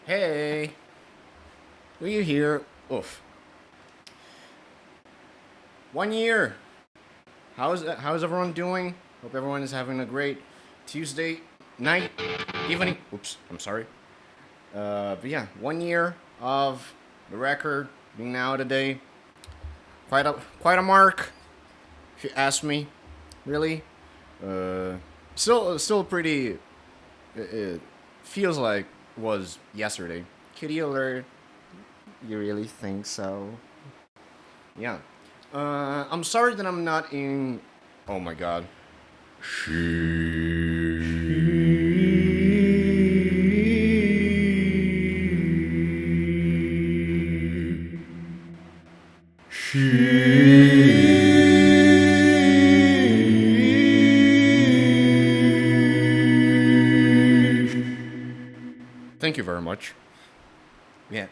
Hey, are you here? Oof. 1 year. How's everyone doing? Hope everyone is having a great Tuesday night, evening. Oops, I'm sorry. But yeah, 1 year of the record being out today. Quite a mark, if you ask me. Really. Uh, still pretty. It feels like was yesterday. Kitty alert. You really think so? Yeah. I'm sorry that I'm not in. Oh my god. Thank you very much. Yeah.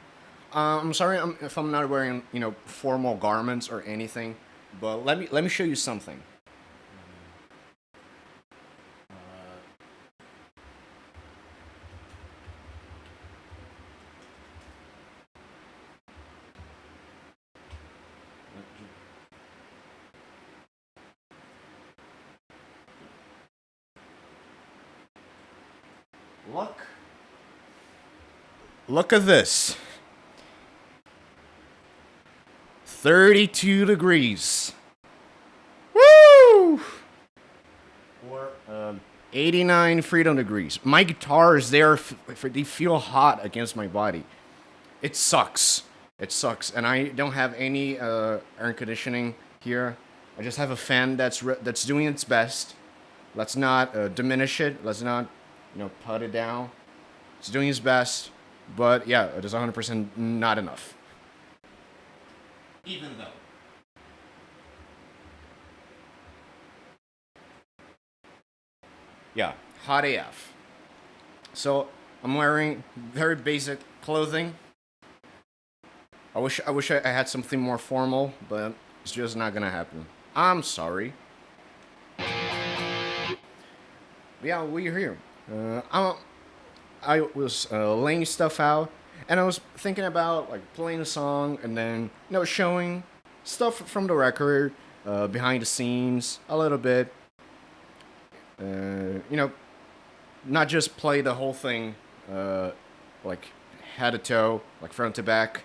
I'm sorry if I'm not wearing, formal garments or anything, but let me show you something. Look. Look at this. 32 degrees. Woo! Or 89 freedom degrees. My guitar is there they feel hot against my body. It sucks. It sucks, and I don't have any air conditioning here. I just have a fan that's doing its best. Let's not diminish it. Let's not, put it down. It's doing its best, but yeah, it is 100% not enough. Even though. Yeah, hot AF. So I'm wearing very basic clothing. I wish I had something more formal, but it's just not gonna happen. I'm sorry. Yeah, we're here. I was laying stuff out, and I was thinking about like playing a song and then showing stuff from the record, behind the scenes a little bit. Not just play the whole thing, like head to toe, like front to back.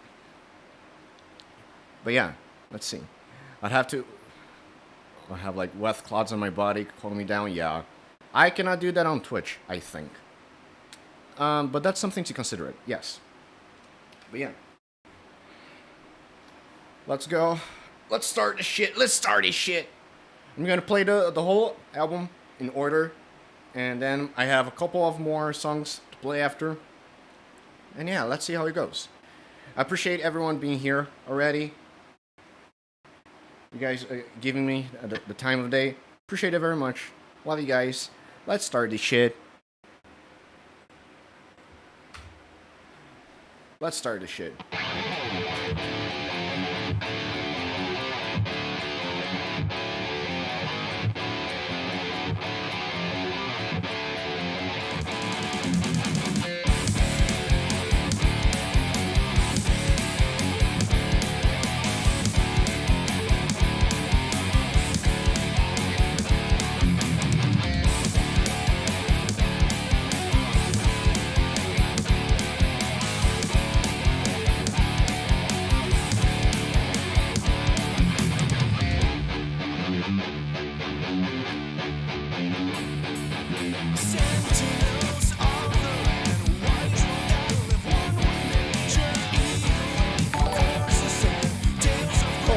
But yeah, let's see. I'd have to. I have like wet clots on my body holding me down. Yeah, I cannot do that on Twitch, I think. But that's something to consider. It. Yes. But yeah. Let's go. Let's start the shit. Let's start this shit. I'm gonna play the whole album in order, and then I have a couple of more songs to play after. And yeah, let's see how it goes. I appreciate everyone being here already. You guys giving me the time of day. Appreciate it very much. Love you guys. Let's start this shit. Let's start this shit.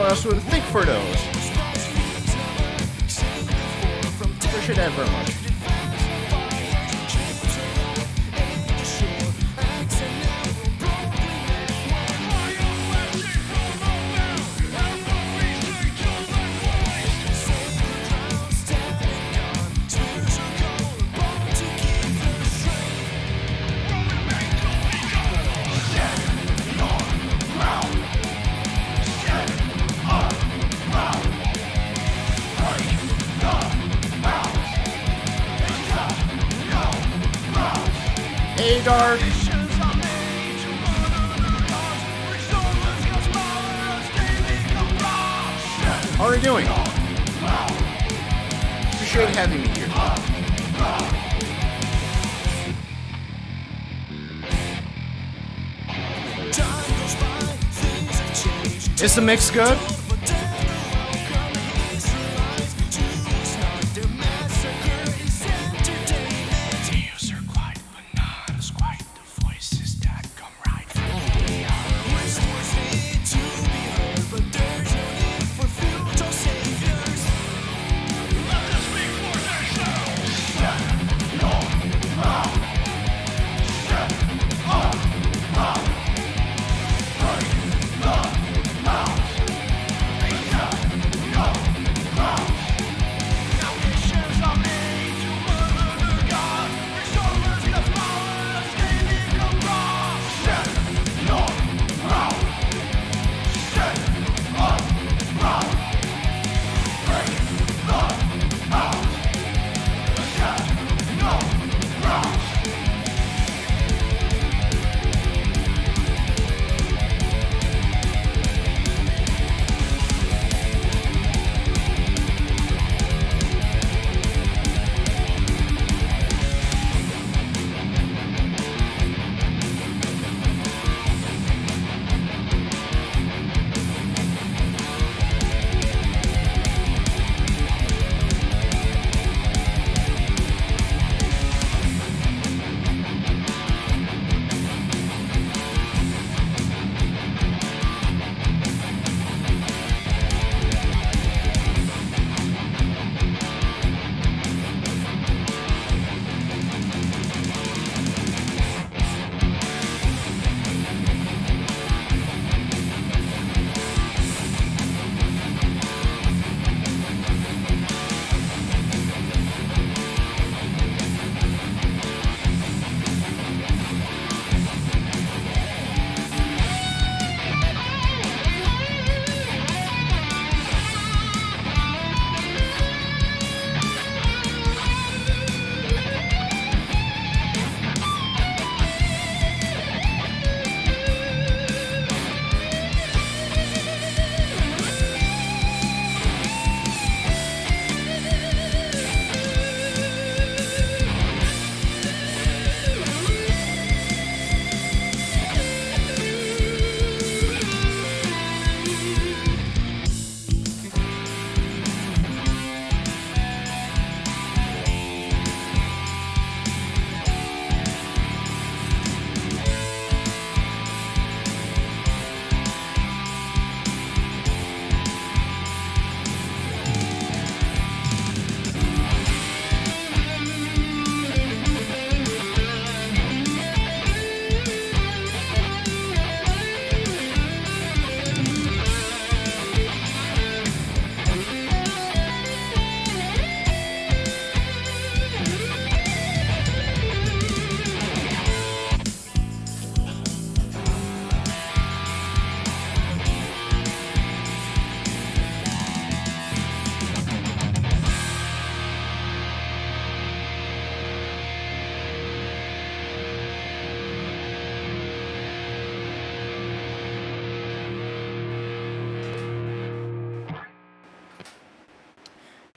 Else would think for those. Appreciate that very much. Hey, Dark. How are you doing? Appreciate having me here. Is the mix good?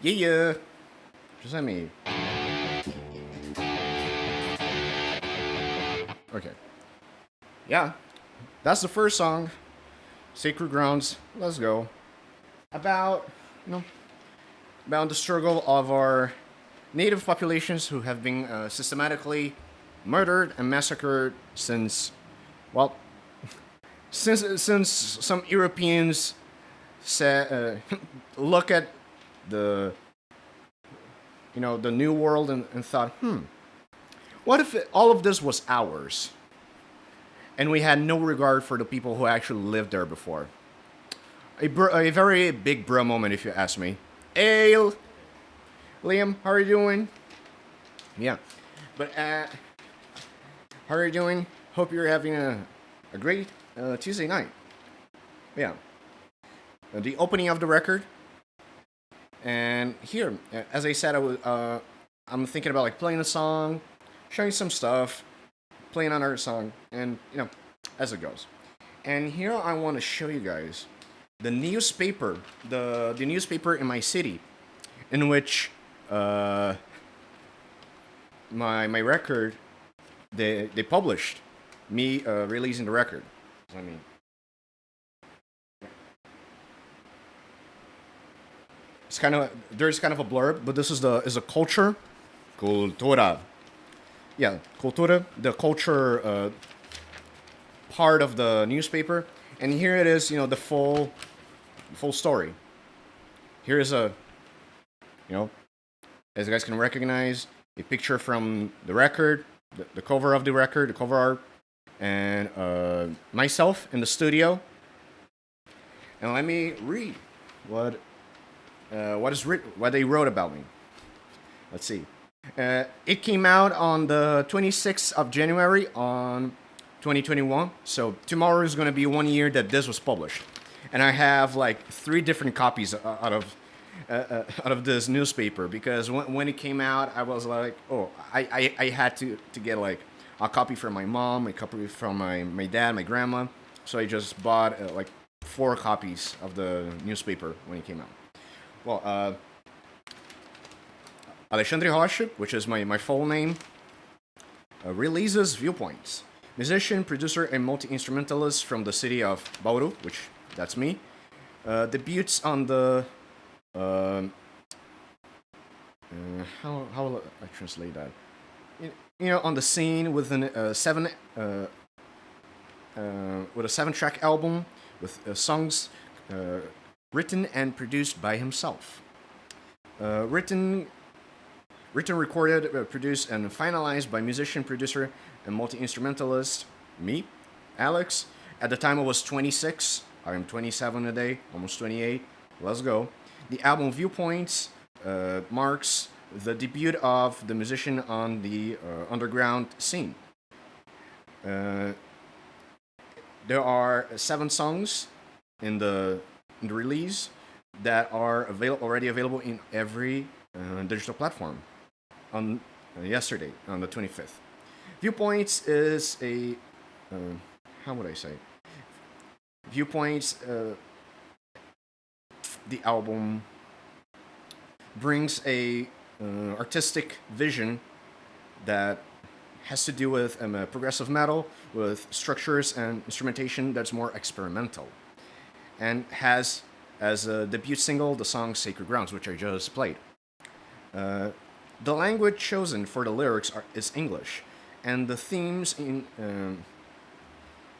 Yeah. Just let me. Okay. Yeah. That's the first song. Sacred Grounds. Let's go. About, about the struggle of our native populations who have been systematically murdered and massacred since, well, since some Europeans look at the the new world and thought, what if all of this was ours, and we had no regard for the people who actually lived there before? A very big bro moment, if you ask me. Hey, Liam, how are you doing? Yeah, but how are you doing? Hope you're having a great Tuesday night. Yeah, the opening of the record. And here, as I said, I'm thinking about like playing a song, showing some stuff, playing another song, and as it goes. And here I want to show you guys the newspaper, the newspaper in my city, in which my record, they published me releasing the record. I mean, it's kind of there's kind of a blurb, but this is a cultura. Yeah, cultura, the culture part of the newspaper, and here it is. You know, the full story. Here is a, you know, as you guys can recognize, a picture from the record, the cover of the record, the cover art, and myself in the studio. And let me read what what they wrote about me. Let's see. It came out on the 26th of January on 2021. So tomorrow is going to be 1 year that this was published, and I have like 3 different copies out of this newspaper because when it came out, I was like, oh, I had to get like a copy from my mom, a copy from my dad, my grandma. So I just bought like 4 copies of the newspaper when it came out. Well, Alexandre Rocha, which is my full name, releases Viewpoints. Musician, producer, and multi-instrumentalist from the city of Bauru, which that's me. Debuts on the how will I translate that? You know, on the scene with a 7-track album with songs written and produced by himself. Written, recorded, produced, and finalized by musician, producer, and multi-instrumentalist me, Alex. At the time I was 26. I am 27 today, almost 28. Let's go. The album Viewpoints marks the debut of the musician on the underground scene. There are 7 songs in the release that are already available in every digital platform on yesterday, on the 25th. Viewpoints is a how would I say? Viewpoints, the album brings a artistic vision that has to do with progressive metal, with structures and instrumentation that's more experimental, and has as a debut single the song Sacred Grounds, which I just played. The language chosen for the lyrics is English, and the themes in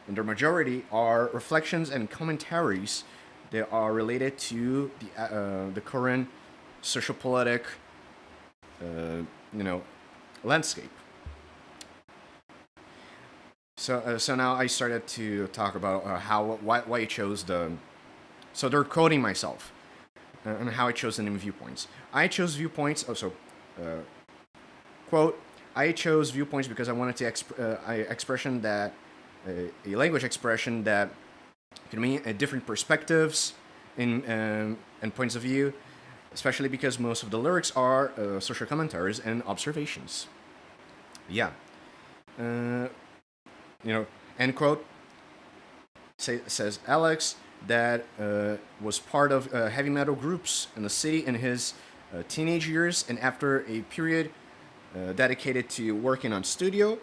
their majority are reflections and commentaries that are related to the current sociopolitic, landscape. So now I started to talk about why I chose the. So they're quoting myself and how I chose the name Viewpoints. I chose Viewpoints. Also, quote. I chose Viewpoints because I wanted to expression that a language expression that can mean different perspectives and points of view, especially because most of the lyrics are social commentaries and observations. Yeah. End quote. Says Alex that was part of heavy metal groups in the city in his teenage years, and after a period dedicated to working on studio,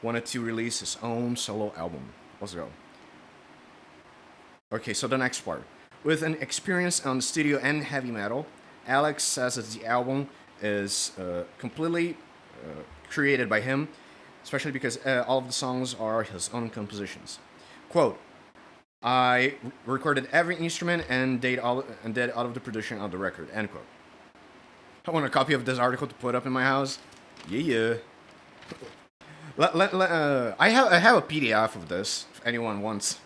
wanted to release his own solo album. Let's go. Okay, so the next part. With an experience on studio and heavy metal, Alex says that the album is completely created by him, especially because all of the songs are his own compositions. Quote, I recorded every instrument and did all of the production of the record. End quote. I want a copy of this article to put up in my house. Yeah. I have a PDF of this if anyone wants.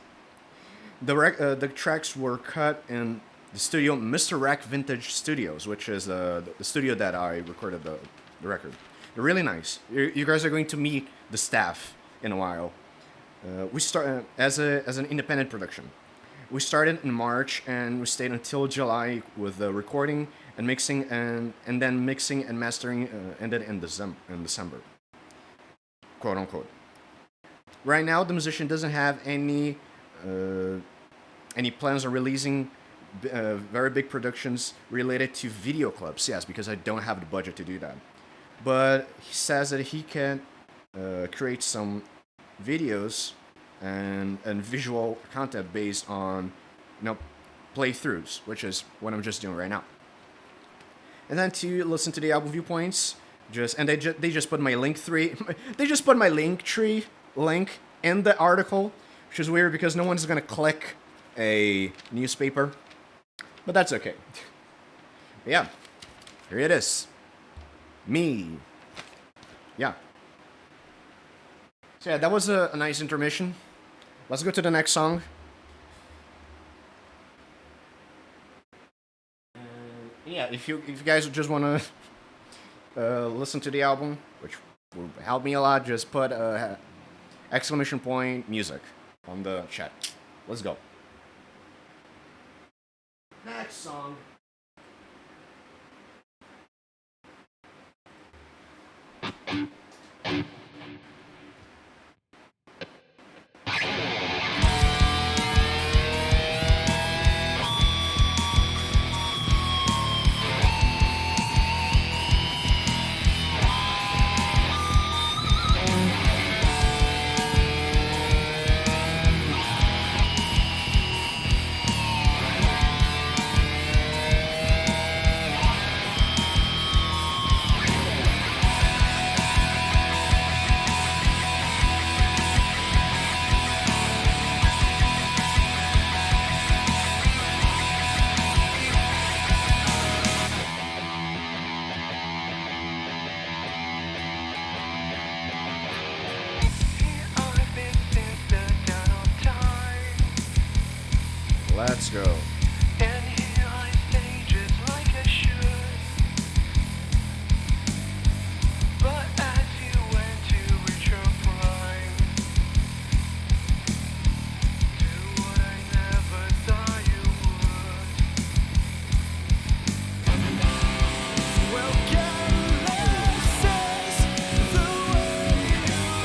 The tracks were cut in the studio Mr. Rack Vintage Studios, which is the studio that I recorded the record. They're really nice. You guys are going to meet the staff in a while. We start as an independent production. We started in March and we stayed until July with the recording and mixing, and then mixing and mastering ended in December. Quote unquote. Right now, the musician doesn't have any and he plans on releasing very big productions related to video clips. Yes, because I don't have the budget to do that. But he says that he can create some videos and visual content based on, playthroughs, which is what I'm just doing right now. And then to listen to the album Viewpoints, they just put my link tree link in the article, which is weird because no one's gonna click a newspaper, but that's okay. But yeah, here it is. Me. Yeah. So yeah, that was a nice intermission. Let's go to the next song. Yeah, if you guys just want to listen to the album, which will help me a lot, just put exclamation point music on the chat. Let's go. Next song. Let's go. And here I stage it like I should. But as you went to reach your prime, do what I never thought you would. Well, careless is the way you live.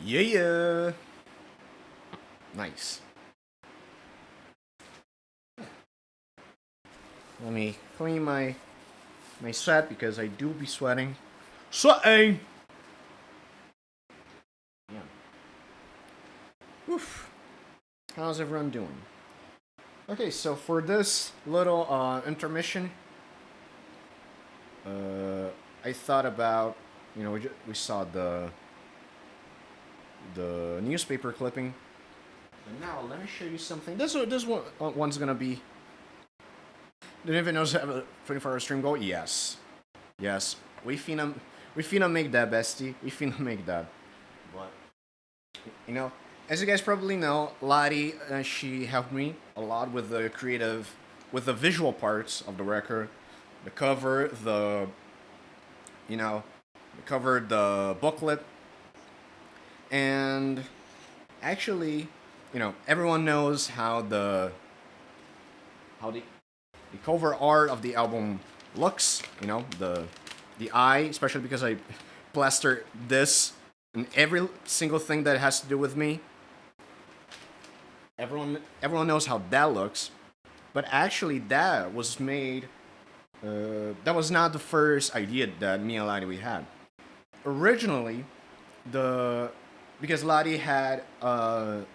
Yeah. Nice. Let me clean my sweat because I do be sweating. Sweating. Yeah. Oof. How's everyone doing? Okay, so for this little intermission, I thought about, we saw the newspaper clipping. And now let me show you something. This one's gonna be. Did anyone knows have a 24-hour stream goal? Yes, we finna make that, bestie. We finna make that. But as you guys probably know, Lottie, she helped me a lot with the visual parts of the record, the cover, the booklet, and actually, everyone knows how the cover art of the album looks. The eye, especially because I plastered this and every single thing that has to do with me. Everyone knows how that looks, but actually that was made. That was not the first idea that me and Lottie we had. Originally, because Lottie had I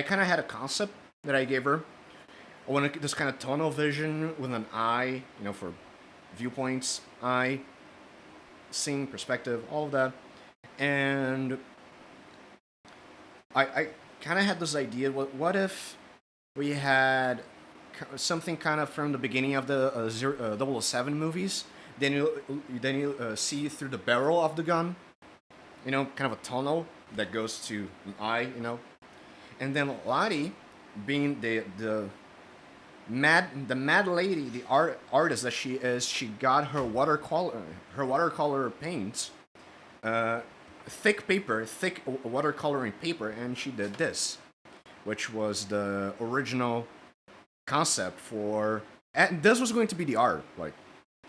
kind of had a concept that I gave her. I wanted this kind of tunnel vision with an eye, for viewpoints, eye, scene, perspective, all of that. And I kind of had this idea, what if we had something kind of from the beginning of the 007 movies? Then you see through the barrel of the gun, kind of a tunnel that goes to an eye, And then Lottie, being the mad lady, the artist that she is, she got her watercolor paints, thick watercoloring paper, and she did this, which was the original concept for. And this was going to be the art, like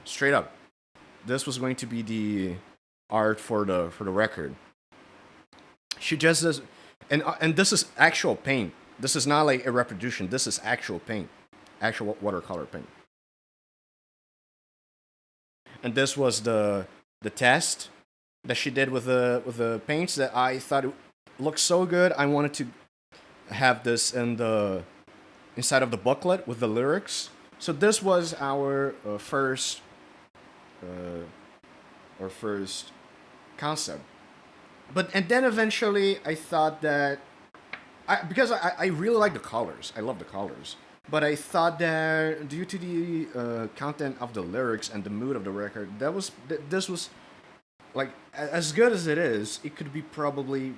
straight up. This was going to be the art for the record. She just does, and this is actual paint. This is not like a reproduction. This is actual paint. Actual watercolor paint. And this was the test that she did with the paints that I thought it looked so good. I wanted to have this inside of the booklet with the lyrics. So this was our first concept. And then eventually I thought that because I really like the colors. I love the colors. But I thought that due to the content of the lyrics and the mood of the record, this was like as good as it is. It could probably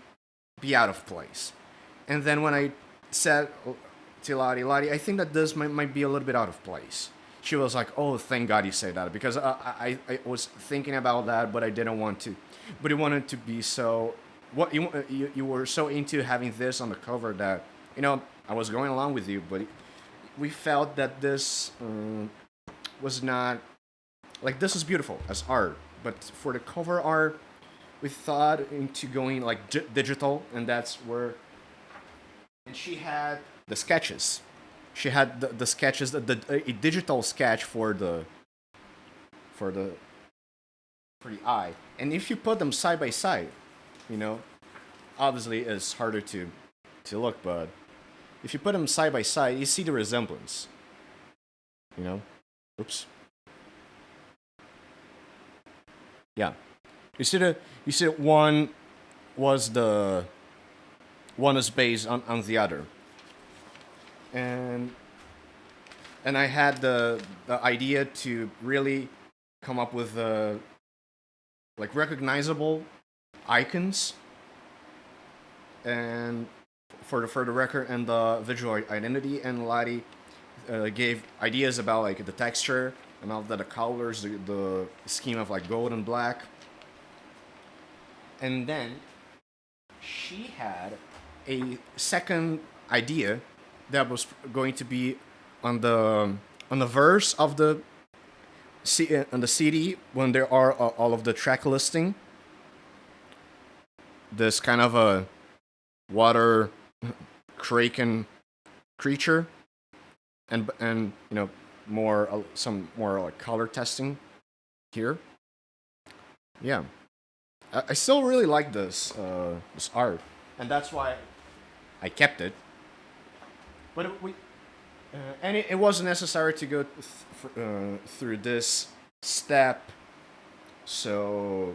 be out of place. And then when I said to Lottie, I think that this might be a little bit out of place. She was like, "Oh, thank God you said that," because I was thinking about that, but I didn't want to. But you wanted to be so. What you were so into having this on the cover that I was going along with you, but. We felt that this was not like this is beautiful as art, but for the cover art, we thought into going like digital, and that's where. And she had the sketches. She had the sketches, a digital sketch for the eye, and if you put them side by side, obviously it's harder to look, but. If you put them side by side, you see the resemblance. Oops. Yeah. You see that one is based on the other. And I had the idea to really come up with like recognizable icons and for the record and the visual identity, and Lottie gave ideas about like the texture and all the colors, the scheme of like gold and black. And then she had a second idea that was going to be on the verse of on the CD when there are all of the track listing. this kind of a water kraken creature, and you know, more some more like color testing here. Yeah, I still really like this this art, and that's why I kept it. But it wasn't necessary to go through this step, so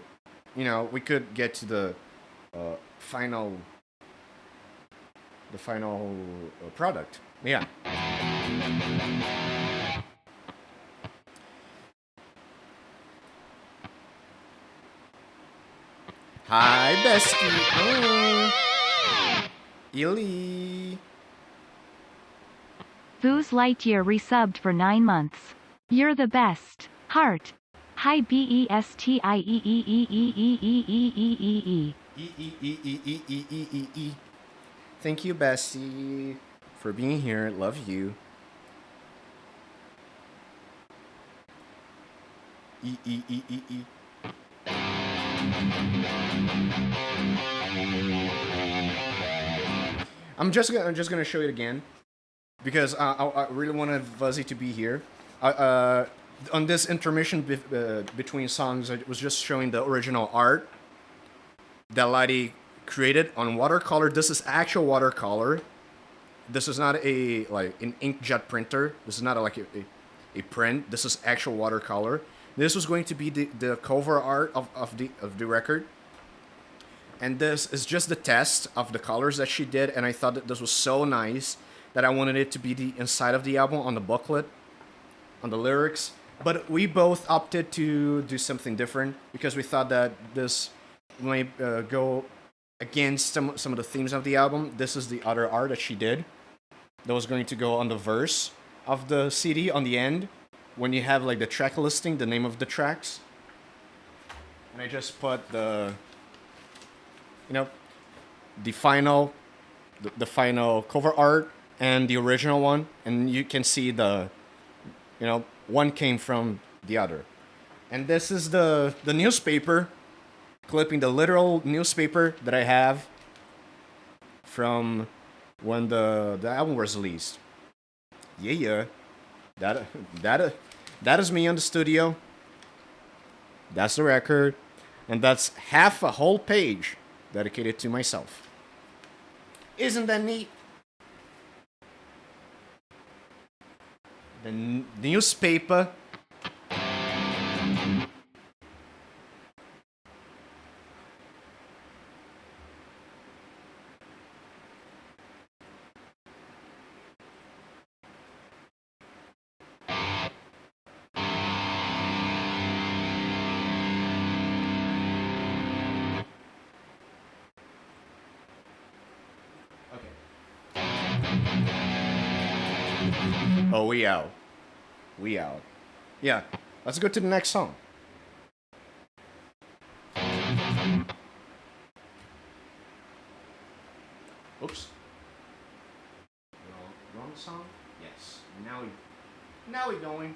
you know we could get to the final product. Yeah. Hi, bestie. Oh. Illy. Booze Lightyear resubbed for 9 months. You're the best. Heart. Hi BESTIEEEEEEEEEEEEE. Thank you, bestie, for being here. Love you. I'm just gonna show it again because I really wanted Fuzzy to be here. On this intermission between songs, I was just showing the original art that Lottie created on watercolor. This is actual watercolor. This is not an inkjet printer. This is not like a print. This is actual watercolor. This was going to be the cover art of the record. And this is just the test of the colors that she did, and I thought that this was so nice that I wanted it to be the inside of the album on the booklet, on the lyrics. But we both opted to do something different because we thought that this might go against some of the themes of the album. This is the other art that she did that was going to go on the verse of the CD on the end when you have like the track listing, the name of the tracks. And I just put the final cover art and the original one, and you can see one came from the other. And this is the newspaper clipping, the literal newspaper that I have from when the album was released. Yeah. That is me on the studio. That's the record. And that's half a whole page dedicated to myself. Isn't that neat? The newspaper. Oh, we out. We out. Yeah, let's go to the next song. Oops. Wrong song? Yes. Now we're going.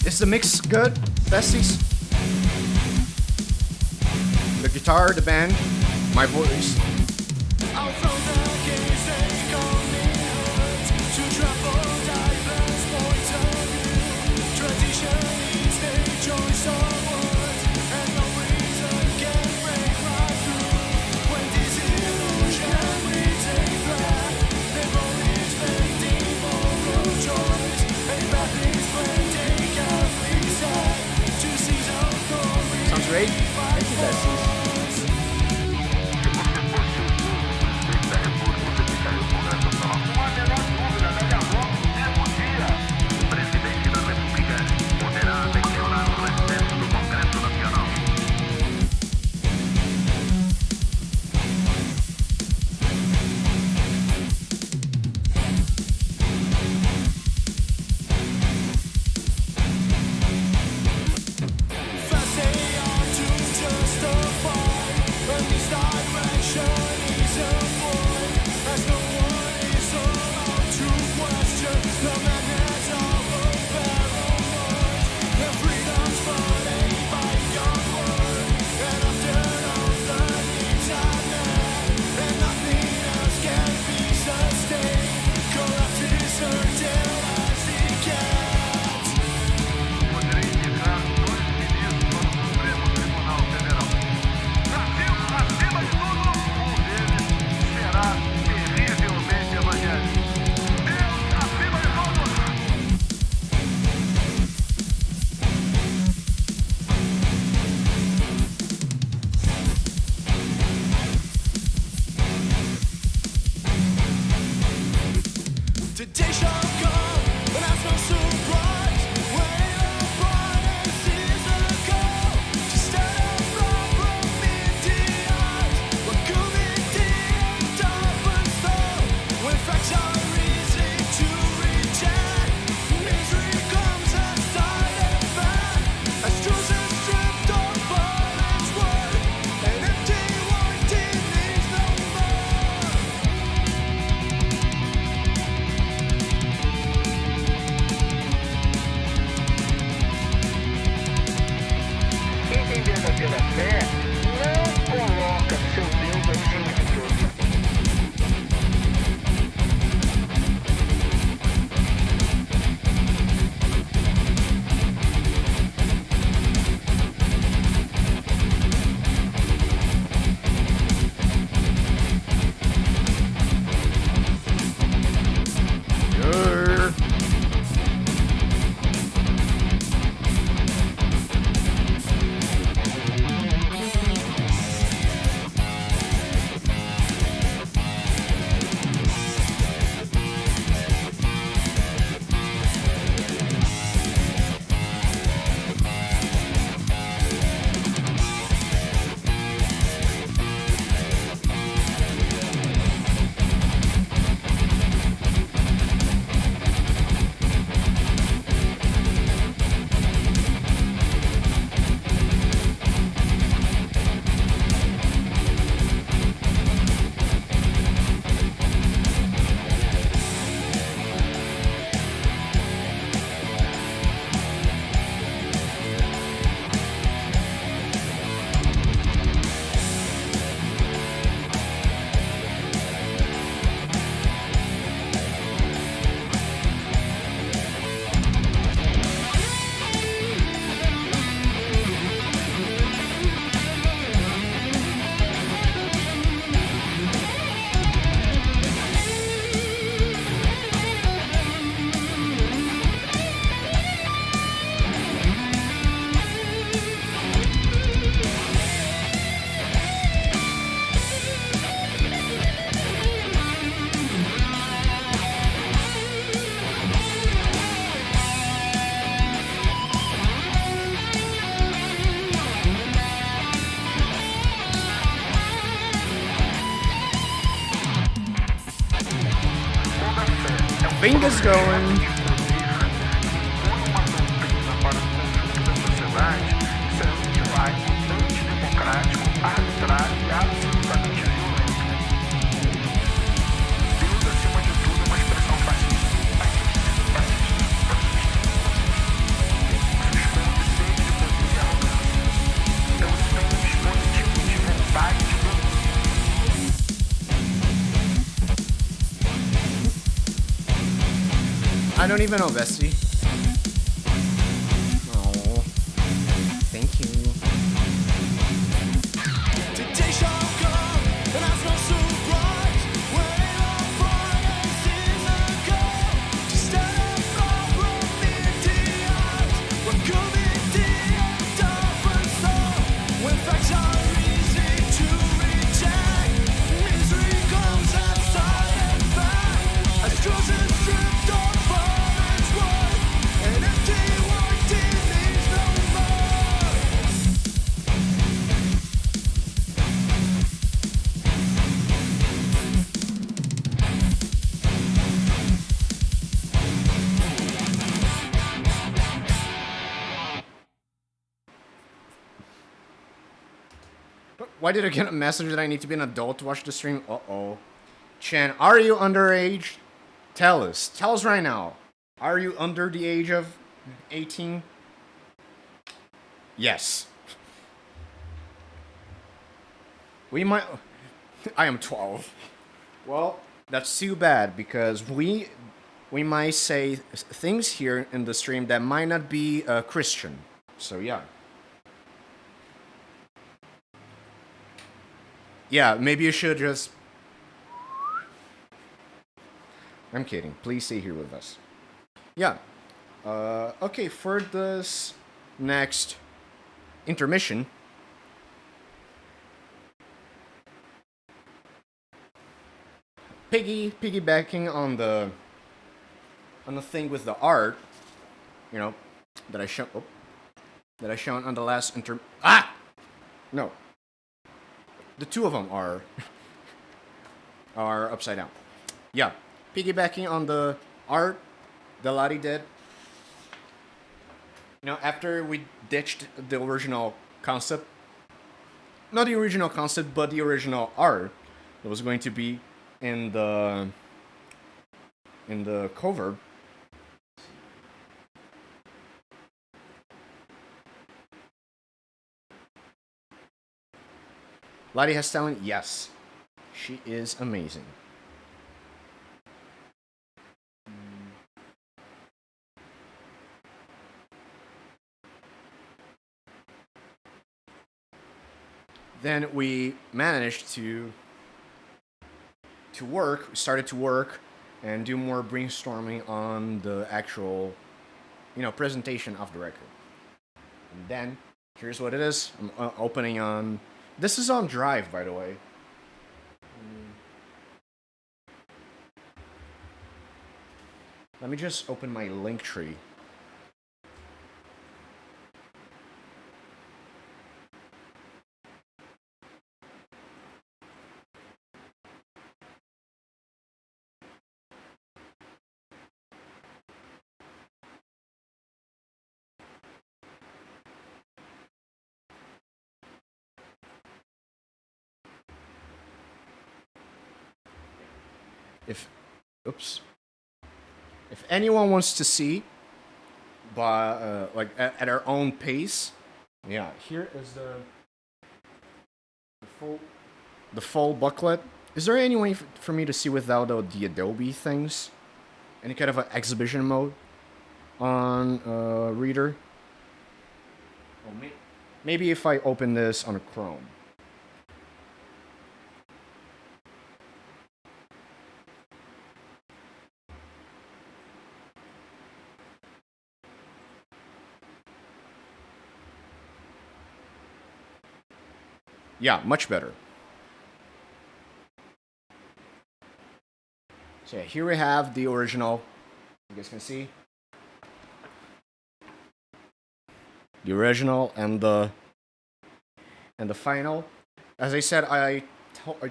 Is the mix good, besties? The guitar, the band, my voice. Take great. Thank you, besties. Fingers going. I don't even know, bestie. Oh, thank you. Why did I get a message that I need to be an adult to watch the stream? Uh-oh. Chen, are you underage? Tell us. Tell us right now. Are you under the age of 18? Yes. We might... I am 12. Well, that's too bad because we might say things here in the stream that might not be Christian. So yeah. Yeah, maybe you should just... I'm kidding. Please stay here with us. Yeah. Okay, for this next intermission, piggybacking on the thing with the art, you know, that I shown on the last no, the two of them are are upside down. Yeah, piggybacking on the art that Lottie did. You know, after we ditched the original concept, not the original concept, but the original art that was going to be in the cover. Lottie has talent, yes. She is amazing. Then we managed to started to work and do more brainstorming on the actual, you know, presentation of the record. And then, here's what it is. I'm opening on... This is on Drive, by the way. Let me just open my link tree. If anyone wants to see, but like at our own pace, yeah. Here is the full booklet. Is there any way for me to see without the Adobe things? Any kind of an exhibition mode on Reader? Oh, maybe if I open this on a Chrome. Yeah, much better. So yeah, here we have the original. You guys can see the original and the final. As I said, I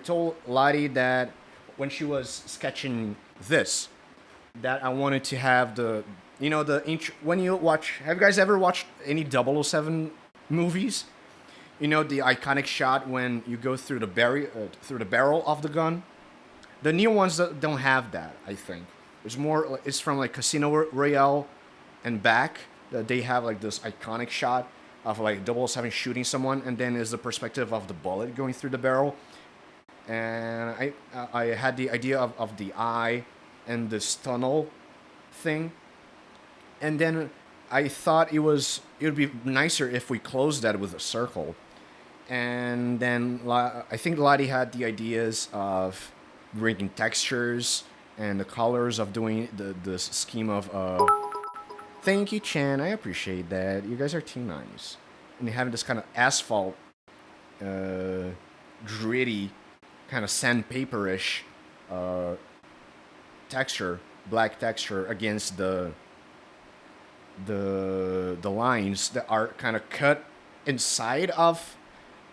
told Lottie that when she was sketching this, that I wanted to have the, you know, the when you watch. Have you guys ever watched any 007 movies? You know, the iconic shot when you go through the barrel of the gun. The new ones don't have that. I think it's more. It's from like Casino Royale and back. That they have like this iconic shot of like 007 shooting someone, and then is the perspective of the bullet going through the barrel. And I had the idea of the eye and this tunnel thing, and then I thought it would be nicer if we closed that with a circle. And then I think Lottie had the ideas of bringing textures and the colors of doing the scheme of... Thank you, Chan. I appreciate that. You guys are too nice. And having this kind of asphalt, gritty, kind of sandpaper-ish texture, black texture against the lines that are kind of cut inside of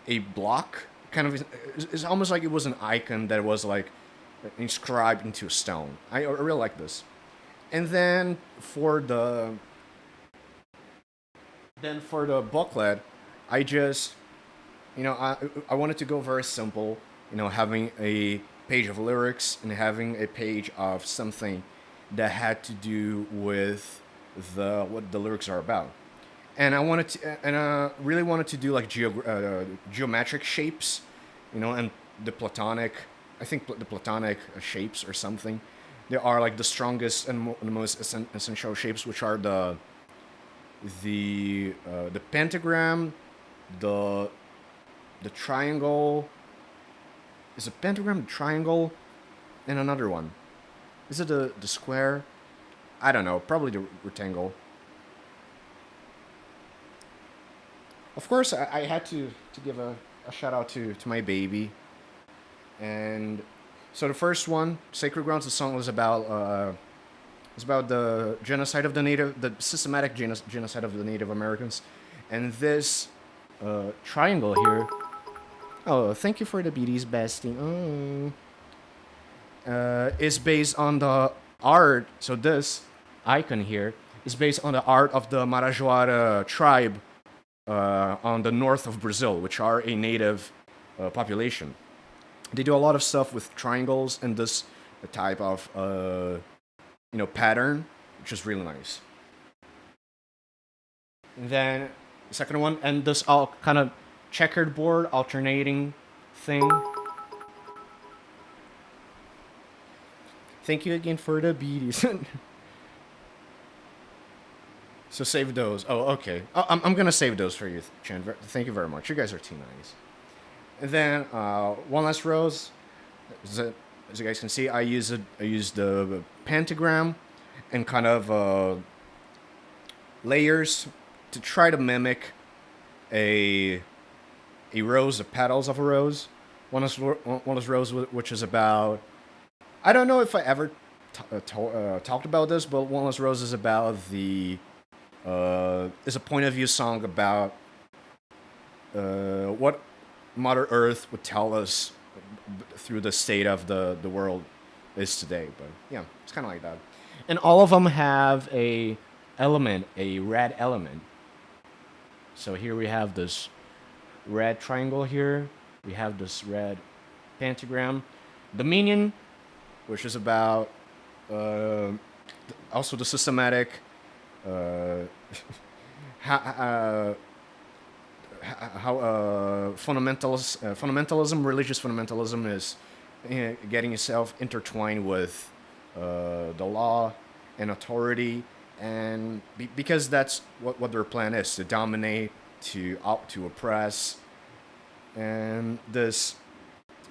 a block. Kind of, it's almost like it was an icon that was like inscribed into a stone. I really like this. And then for the booklet, I just you know, I wanted to go very simple. You know, having a page of lyrics and having a page of something that had to do with the what the lyrics are about. And I wanted to, and really wanted to do like geometric shapes, you know, and the platonic. I think the platonic shapes or something. They are like the strongest and the most essential shapes, which are the pentagram, the the triangle. Is a pentagram, the triangle, and another one. Is it the square? I don't know. Probably the rectangle. Of course, I had to give a shout out to my baby. And so the first one, Sacred Grounds, the song was about the genocide of the systematic genocide of the Native Americans. And this triangle here. Oh, thank you for the BD's besting. Oh. Is based on the art. So this icon here is based on the art of the Marajoara tribe on the north of Brazil, which are a native population. They do a lot of stuff with triangles and this type of pattern, which is really nice. And then the second one, and this all kind of checkered board alternating thing. Thank you again for the beaties. So save those. Oh, okay. I'm gonna save those for you, Chen. Thank you very much. You guys are too nice. And then one last rose. As you guys can see, I use the pentagram and kind of layers to try to mimic a rose, the petals of a rose. One is rose, which is about. I don't know if I ever talked about this, but One Less Rose is about is a point of view song about what Mother Earth would tell us through the state of the world is today. But yeah, it's kind of like that. And all of them have a red element. So here we have this red triangle here. We have this red pentagram. The minion, which is about also the systematic how fundamentalism, religious fundamentalism, is getting itself intertwined with the law and authority, and because that's what their plan is, to dominate, to oppress, and this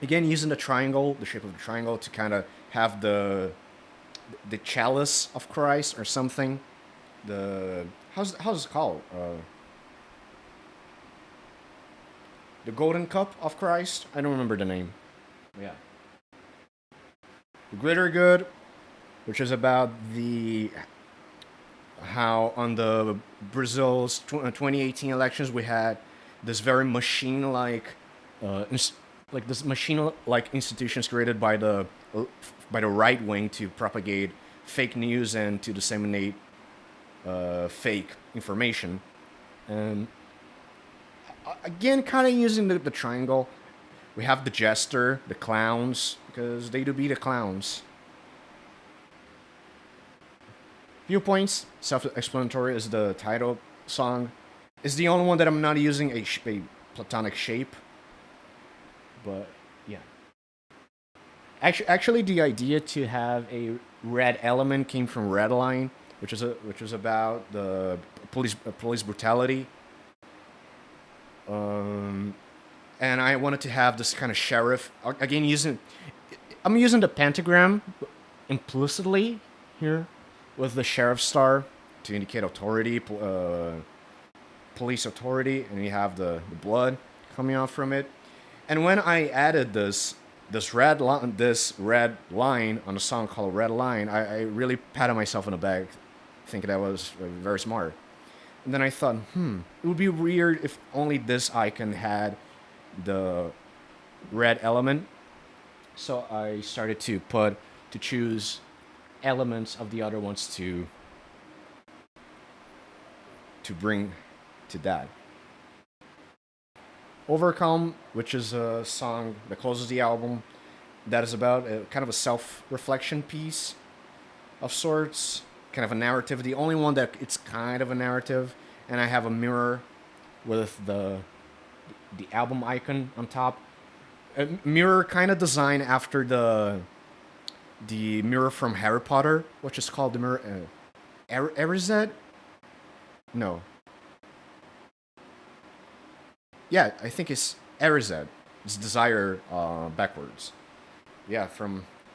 again using the triangle, the shape of the triangle, to kind of have the chalice of Christ or something. The how's it called? The golden cup of Christ. I don't remember the name. Yeah. The Glitter Good, which is about the how on the Brazil's 2018 elections we had this very machine-like, like this machine-like institutions created by the right wing to propagate fake news and to disseminate fake information. And again, kind of using the triangle. We have the jester, the clowns, because they do be the clowns. Viewpoints, self-explanatory, is the title song. It's the only one that I'm not using a platonic shape. But yeah. Actually, the idea to have a red element came from Red Line, which is about the police brutality. And I wanted to have this kind of sheriff again I'm using the pentagram implicitly here with the sheriff star to indicate authority, police authority, and you have the blood coming out from it. And when I added this red line on a song called Red Line, I really patted myself on the back, thinking that was very smart. And then I thought, it would be weird if only this icon had the red element. So I started to choose elements of the other ones to bring to that. Overcome, which is a song that closes the album, that is about kind of a self-reflection piece of sorts, kind of a narrative. The only one that it's kind of a narrative, and I have a mirror with the album icon on top. A mirror kind of designed after the mirror from Harry Potter, which is called the mirror Erised? No. Yeah, I think it's Erised. It's desire backwards. Yeah,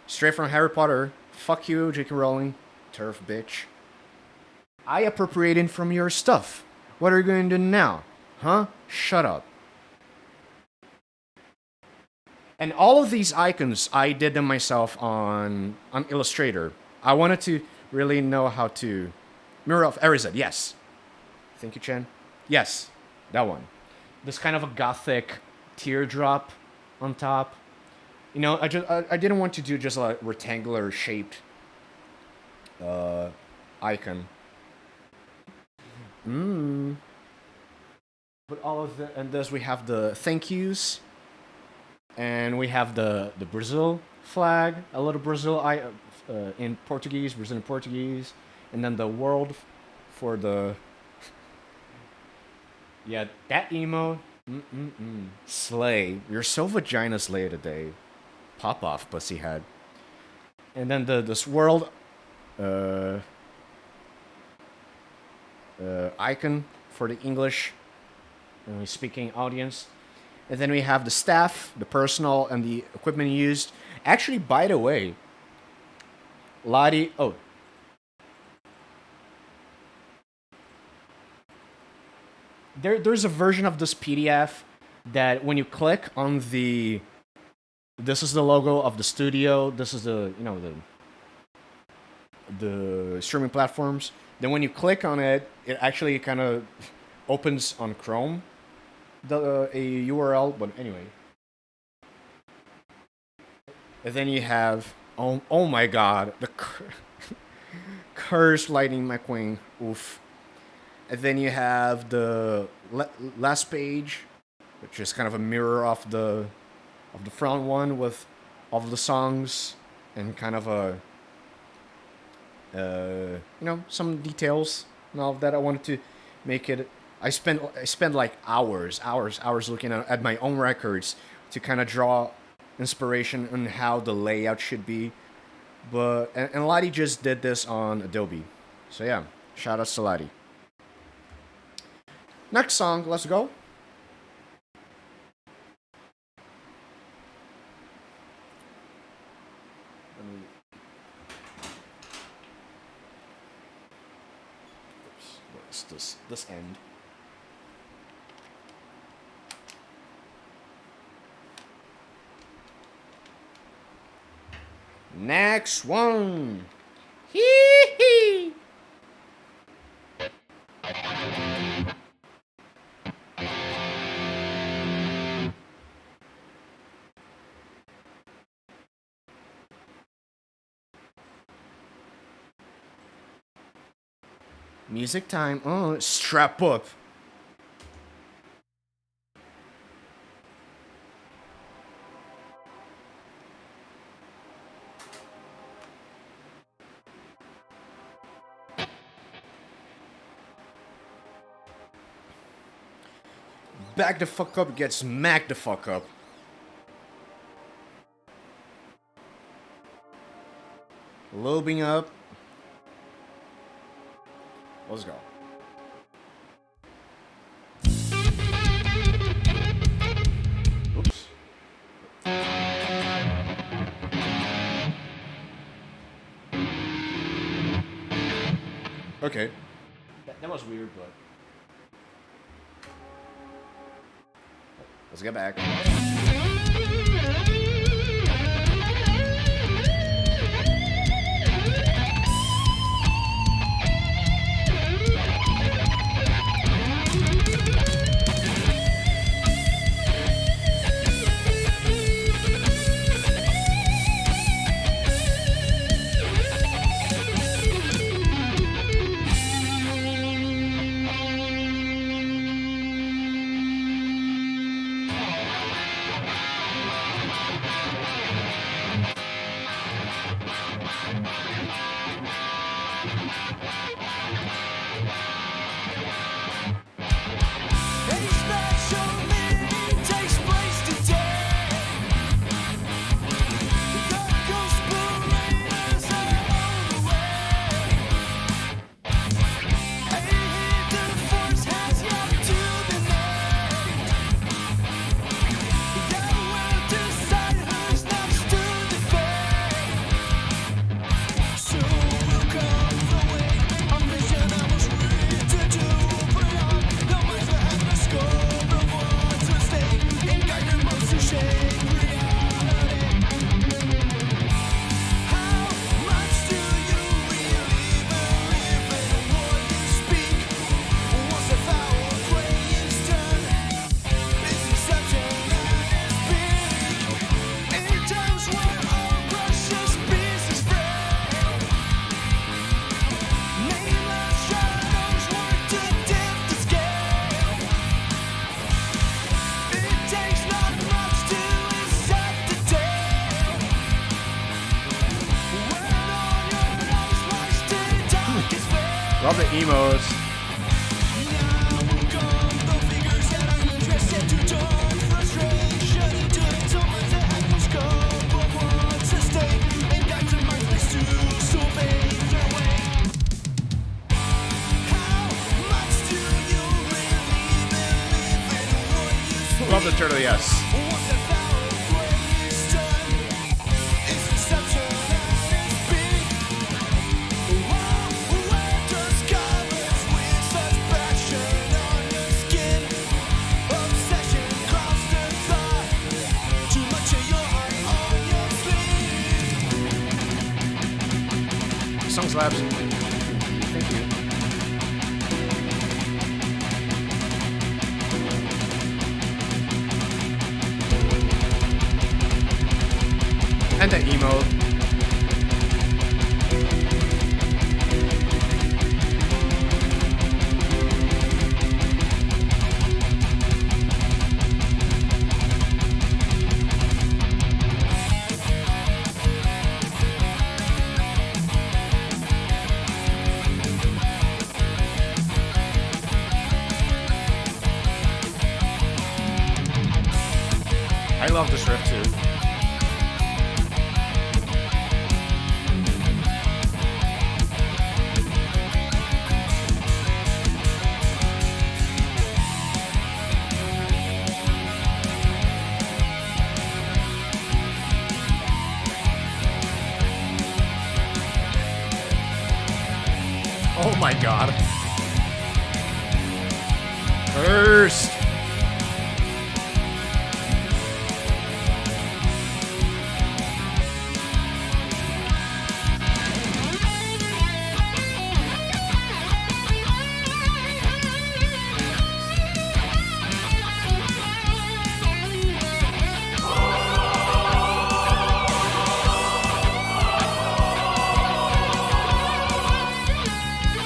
straight from Harry Potter. Fuck you, J.K. Rowling, turf bitch. I appropriated from your stuff. What are you going to do now? Huh? Shut up. And all of these icons, I did them myself on Illustrator. I wanted to really know how to... Mirror of Erised, yes. Thank you, Chen. Yes, that one. This kind of a gothic teardrop on top. You know, I didn't want to do just a rectangular shaped icon. But all of the... And thus we have the thank yous. And we have the Brazil flag, a little Brazil in Portuguese, Brazilian Portuguese, and then the world for the... Yeah, that emo, slay. You're so vagina slay today. Pop off, pussyhead. And then this world icon for the English speaking audience. And then we have the staff, the personnel, and the equipment used. Actually, by the way, Lottie... Oh. There's a version of this PDF that when you click on the... This is the logo of the studio. This is the, you know, the streaming platforms. Then when you click on it, it actually kind of opens on Chrome. A URL, but anyway. And then you have oh my god, the Cursed Lightning McQueen. Oof. And then you have the last page, which is kind of a mirror of the front one with all of the songs and kind of a you know, some details and all of that. I wanted to make it. I spent like hours looking at my own records to kind of draw inspiration on how the layout should be. But and Lottie just did this on Adobe. So yeah, shout out to Lottie. Next song, let's go. Where's this end? Next one. Hee hee. Music time. Oh, strap up. Back the fuck up gets smacked the fuck up. Lobing up. Let's go. Oops. Okay. That was weird, but... Let's get back. Love the emos. Love the turtle, yes. Song slaps. Thank you. And the emo. I love this riff too. Oh my god. First.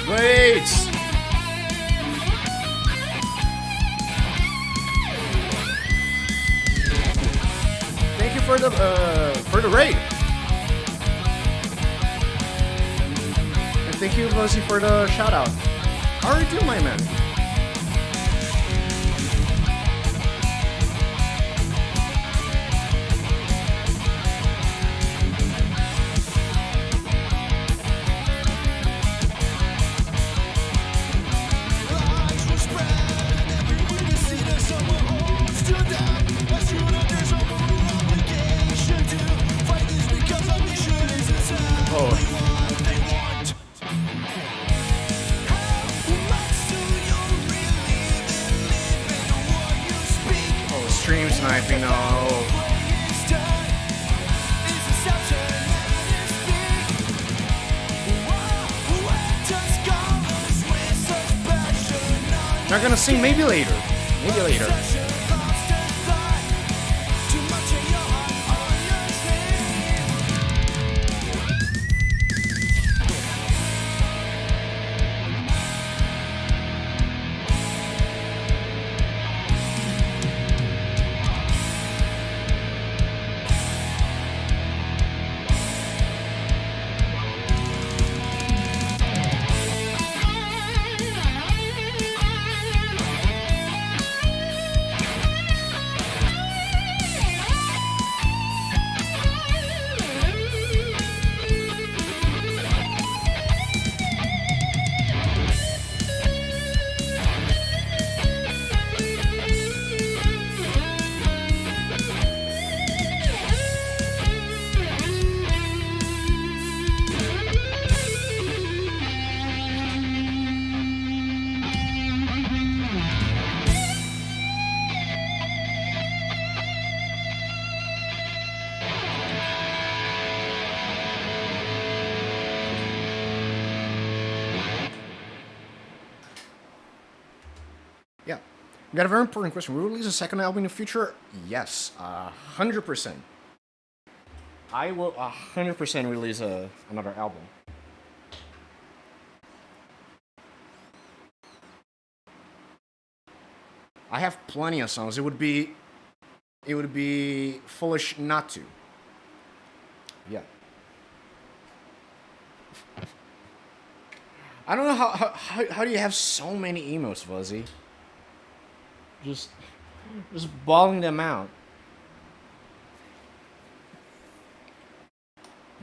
Great! Thank you for the raid. And thank you, Lucy, for the shout out. How are you doing, my man? Stream sniping, no. Not gonna sing, maybe later. Maybe later. Yeah. We got a very important question. Will we release a second album in the future? Yes. 100%. I will 100% release another album. I have plenty of songs. It would be foolish not to. Yeah. I don't know how do you have so many emotes, Fuzzy? Just balling them out.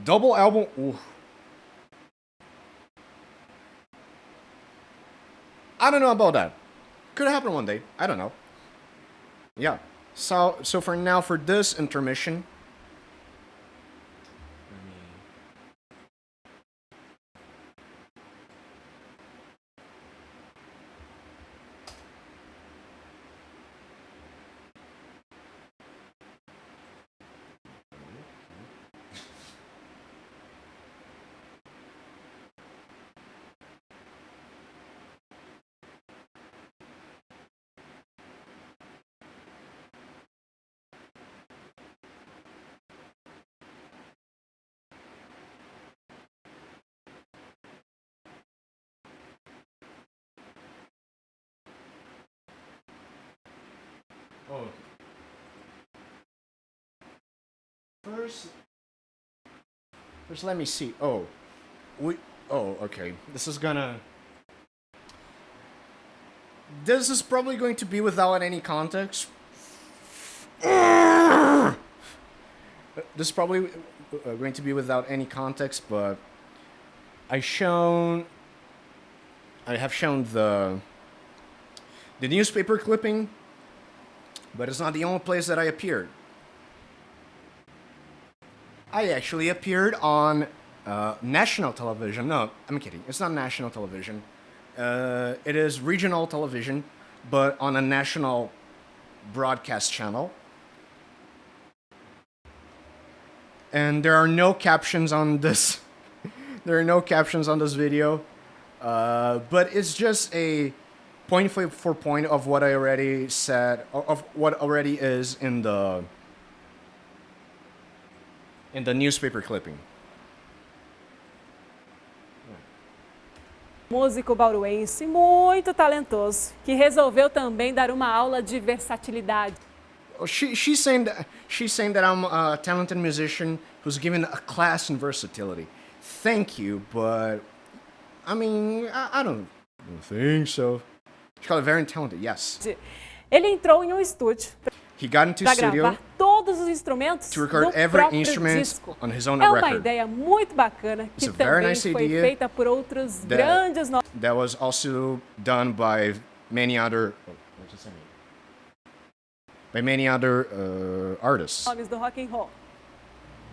Double album. Ooh. I don't know about that. Could happen one day. I don't know. Yeah. So for now, for this intermission. Oh. First, let me see. Oh, okay. This is probably going to be without any context. This is probably going to be without any context, but I have shown the newspaper clipping, but it's not the only place that I appeared. I actually appeared on national television. No, I'm kidding. It's not national television. It is regional television, but on a national broadcast channel. And there are no captions on this. There are no captions on this video. But it's just a point for point of what I already said, of what already is in the newspaper clipping. Músico bauruense muito talentoso, que resolveu também dar uma aula de versatilidade. She's saying that I'm a talented musician who's given a class in versatility. Thank you, but I mean, I don't think so. She's called very talented, yes. Ele entrou em um estúdio He got into para studio gravar todos os instrumentos to record do every próprio instrument disco. on his own É uma record. ideia muito bacana que It's a very também nice foi idea feita por outros grandes nomes that was also done by many other artists. do rock and roll.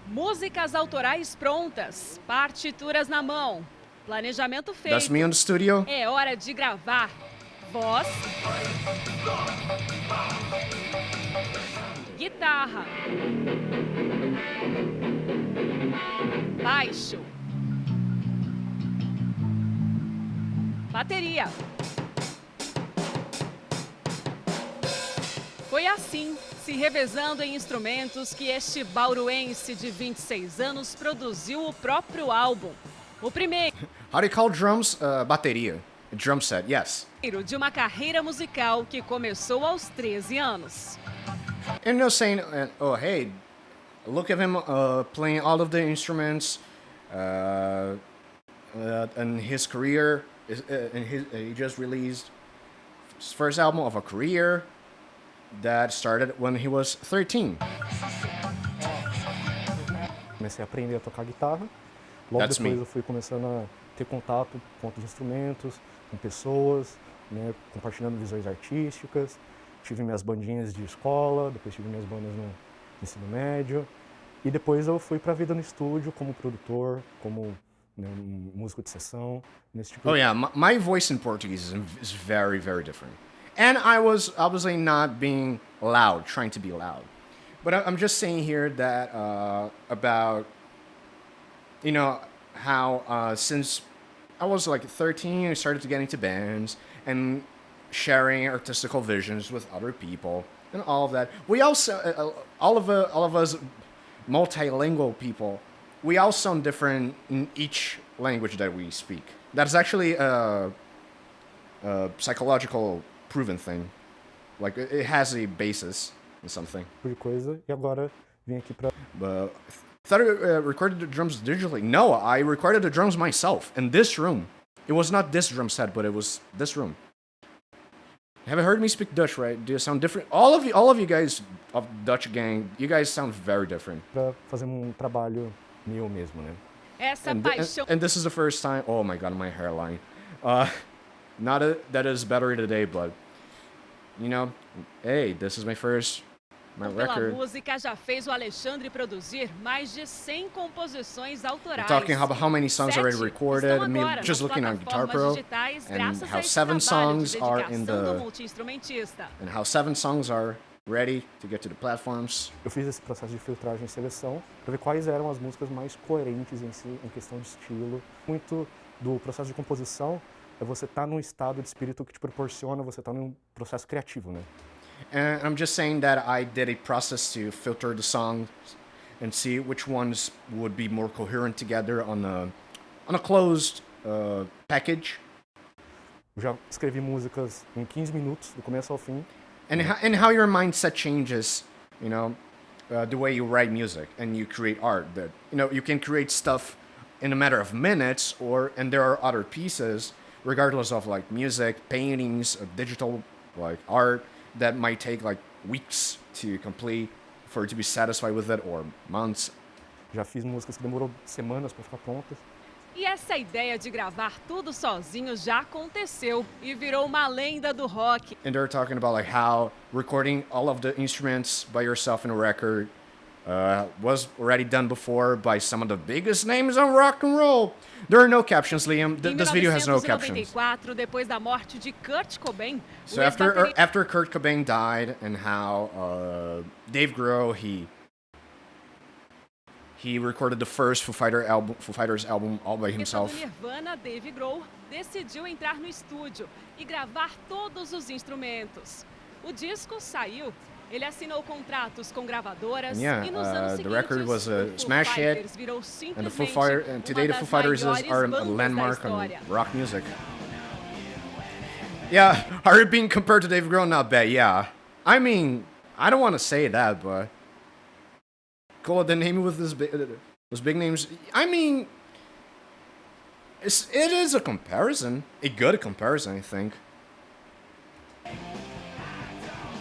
Músicas autorais prontas, partituras na mão, planejamento feito. That's me on the studio. É hora de gravar. Voz, guitarra, baixo, bateria. Foi assim, se revezando em instrumentos, que este bauruense de 26 anos produziu o próprio álbum. O primeiro How do you call drums? Bateria. A drum set, yes. de uma carreira musical que começou aos 13 anos. And no saying, oh hey, look at him playing all of the instruments, and his career he just released his first album of a career that started when he was 13. Comecei a aprender a tocar guitarra. Logo That's depois me. eu fui começando a ter contato com outros instrumentos, com pessoas, né, compartilhando visões artísticas. Tive minhas bandinhas de escola, depois tive minhas bandas no ensino médio. E depois eu fui para a vida no estúdio como produtor, como, né, músico de sessão, nesse tipo Oh de... yeah, my voice in Portuguese is very, very different. And I was obviously not being loud, trying to be loud. But I'm just saying here that about, you know, how since I was like 13, I started to get into bands and sharing artistical visions with other people and all of that. We also, all of us multilingual people, we all sound different in each language that we speak. That's actually a psychological proven thing. Like it has a basis in something. de coisa. E agora vim aqui para... But I thought I recorded the drums digitally. No, I recorded the drums myself in this room. It was not this drum set, but it was this room. Have you heard me speak Dutch, right? Do you sound different? All of you guys of Dutch gang, you guys sound very different. Para fazer trabalho meu mesmo, né? Essa paixão And this is the first time. Oh my god, my hairline. Not that is better today, but you know, hey, this is my pela record. música já fez o Alexandre produzir mais de 100 composições We're autorais. talking about how many songs already 7 recorded. estão I mean, agora just nas looking on Guitar plataformas Pro, digitais, and graças a how esse 7 trabalho de songs are in dedicação do the multi-instrumentista. and how 7 songs are ready to get to the platforms. Eu fiz esse processo de filtragem e seleção para ver quais eram as músicas mais coerentes em si, em questão de estilo. Muito do processo de composição é você estar num estado de espírito que te proporciona você estar num processo criativo, né? And I'm just saying that I did a process to filter the songs and see which ones would be more coherent together on a closed package. Eu já escrevi músicas em 15 minutos, do começo ao fim. And how your mindset changes, you know, the way you write music and you create art. That, you know, you can create stuff in a matter of minutes, and there are other pieces, regardless of like music, paintings, digital like art, that might take like weeks to complete for you to be satisfied with it, or months. Já fiz músicas que demorou semanas para ficar prontas. E essa ideia de gravar tudo sozinho já aconteceu e virou uma lenda do rock. And they're talking about like how recording all of the instruments by yourself in a record was already done before by some of the biggest names on rock and roll. There are no captions, Liam. Em This video has no captions. 1994, depois da morte de Kurt Cobain, So o after ex-baterista Kurt Cobain died, and how Dave Grohl he recorded the first Foo Fighters album all by do himself. Nirvana, Dave Grohl, decidiu entrar no estúdio e gravar todos os instrumentos. O disco saiu. Ele assinou contratos com gravadoras Yeah, e nos anos the seguintes, record was a o Foo smash hit, Fighters virou And simplesmente today the uma Foo das Fighters maiores are a bandas da landmark on história. rock music. Yeah, are you being compared to Dave Grohl? Not bad. Yeah, I mean, I don't want to say that, but go the name with those big names. I mean, it is a comparison, a good comparison, I think.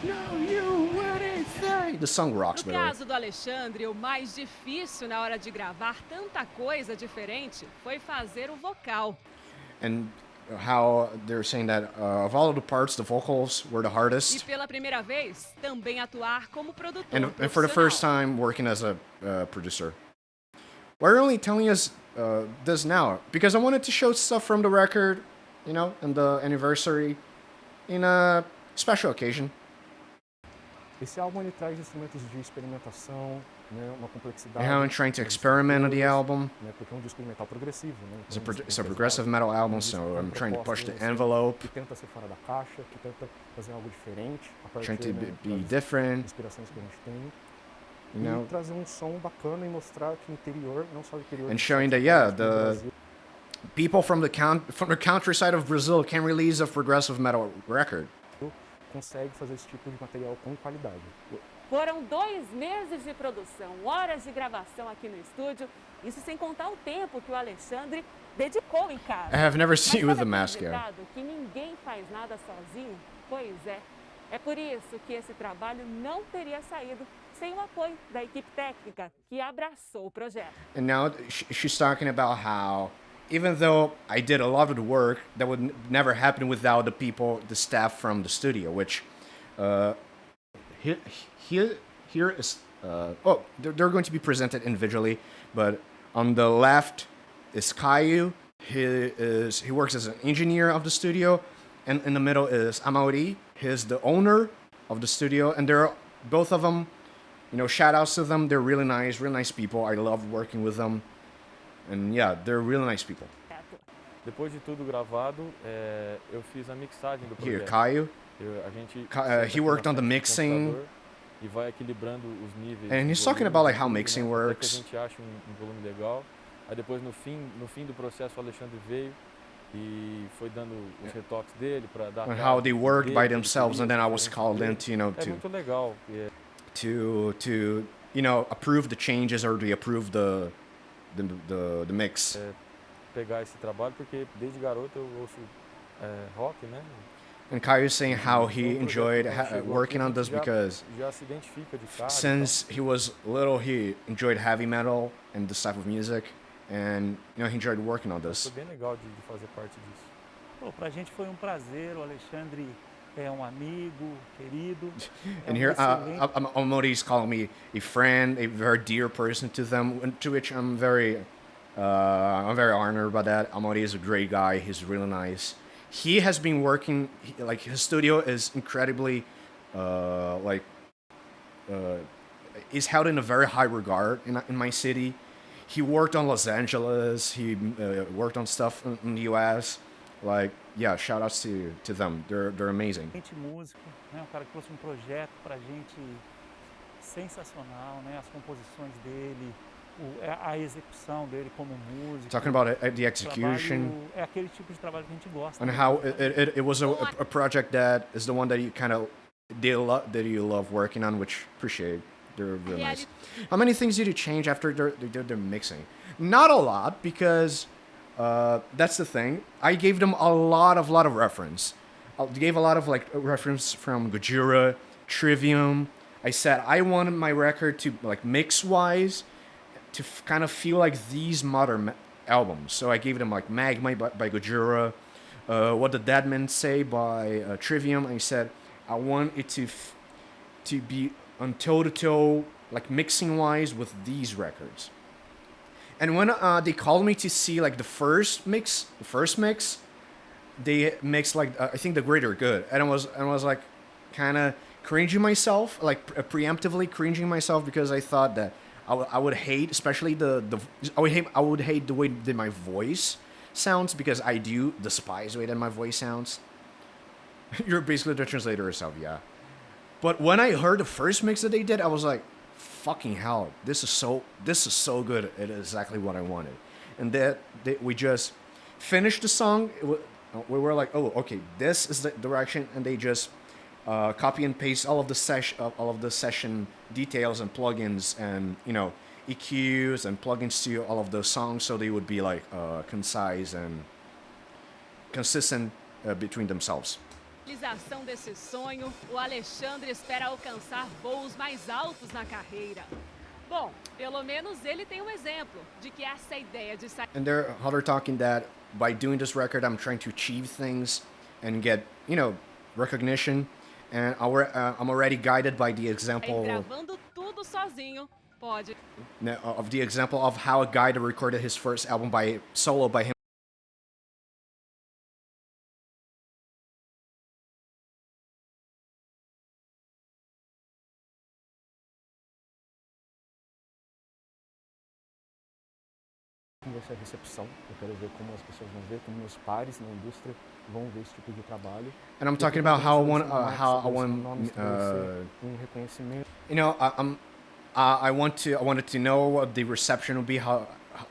No, you wouldn't say. The song rocks, No by the way. caso do Alexandre, o mais difícil na hora de gravar tanta coisa diferente foi fazer o vocal. And how they're saying that of all of the parts, the vocals were the E hardest. pela primeira vez, também atuar como produtor And for the first profissional. time working as a producer. Why are you only telling us this now? Because I wanted to show stuff from the record, you know, and the anniversary in a special occasion. Esse álbum ele traz instrumentos de experimentação, né, uma complexidade. And how I'm trying to experiment on the album. Né, porque é um disco de metal progressivo, né? It's Então, it's a progressive metal album, disco so com I'm trying to push the propostas, envelope, que tenta ser fora da caixa, que tenta fazer algo diferente, a trying partir to né, be das different, inspirações que a gente tem. you know. E trazer um som bacana e mostrar que o interior, não só o interior. And dos showing Estados that, yeah, Unidos, mas do the Brasil, people from the countryside of Brazil can release a progressive metal record. consegue fazer esse tipo de material com qualidade. Foram 2 meses de produção, horas de gravação aqui no estúdio, isso sem contar o tempo que o Alexandre dedicou em casa. I have never Mas seen you sabe with a aquele mask, yeah. ditado que ninguém faz nada sozinho? Pois é. É por isso que esse trabalho não teria saído sem o apoio da equipe técnica que abraçou o projeto. And now she's talking about how, even though I did a lot of the work, that would never happen without the people, the staff from the studio, which here is, they're going to be presented individually, but on the left is Caio. He works as an engineer of the studio, and in the middle is Amaury. He's the owner of the studio, and they're both of them, you know, shout outs to them. They're really nice people. I love working with them, and yeah, they're really nice people. Depois de tudo gravado, eu fiz a mixagem do Here, projeto. Caio, A gente he senta aqui worked na on the frente do mixing. computador e vai equilibrando os níveis. And do he's talking volume, about, like, de how tudo, mixing né, até works. que a gente acha um volume legal. Aí depois no fim do processo o Alexandre veio e foi dando os retoques dele para dar. And a how cara they do worked dele, by que ele themselves, queria, and then I que was a gente called queria. in to, you know, É muito legal. to you know, approve the changes or to approve the mix. pegar esse trabalho, porque desde garoto eu ouço rock, né? And Caio is saying how Então, he o projeto, enjoyed quando chegou working aqui, a on gente this because já se identifica de cara e since he was little, he enjoyed heavy metal and this type of music, and he enjoyed working on tal. this. Foi bem legal de fazer parte disso. Pô, pra gente foi um prazer, o Alexandre é um amigo, querido. É And um here, excelente... Omodi's calling me a friend, a very dear person to them, to which I'm very honored by that. Omodi is a great guy. He's really nice. He has been working, like, his studio is incredibly, is held in a very high regard in my city. He worked on Los Angeles. He worked on stuff in the U.S. Like, yeah, shout outs to them. They're amazing. músico, né? Um cara que trouxe um projeto pra gente sensacional, né? As composições dele, a execução dele como músico. Talking about the execution. Trabalho, é aquele tipo de trabalho que a gente gosta. And né? how it was a project that is the one that you kind of that you love working on, which appreciate. They're really nice. How many things did you change after they're mixing? Not a lot, because that's the thing. I gave them a lot of reference. I gave a lot of like reference from Gojira, Trivium. I said I wanted my record to, like, mix wise, to kind of feel like these modern albums. So I gave them like Magma by Gojira, What the Dead Men Say by Trivium. I said I want it to be on toe-to-toe, like, mixing wise with these records. And when they called me to see, like, the first mix, they mixed, like, I think The Greater Good, and I was like, kind of cringing myself, like, preemptively cringing myself, because I thought that I would hate, especially I would hate the way that my voice sounds, because I do despise the way that my voice sounds. You're basically the translator yourself, yeah. But when I heard the first mix that they did, I was like, fucking hell, this is so good. It is exactly what I wanted. And that we just finished the song. We were like, oh, okay, this is the direction, and they just copy and paste all of the session details and plugins and EQs and plugins to all of the songs, so they would be like concise and consistent between themselves. Realização desse sonho, o Alexandre espera alcançar voos mais altos na carreira. Bom, pelo menos ele tem um exemplo de que essa ideia de sair. And they're talking that by doing this record, I'm trying to achieve things and get, recognition. And I'm already guided by the example Gravando tudo sozinho, pode. of the example of how a guy that recorded his first album solo by him. Como vai ser a recepção, eu quero ver como as pessoas vão ver, como meus pares na indústria vão ver esse tipo de trabalho. And I'm talking about how I want reconhecimento. I wanted to know what the reception would be,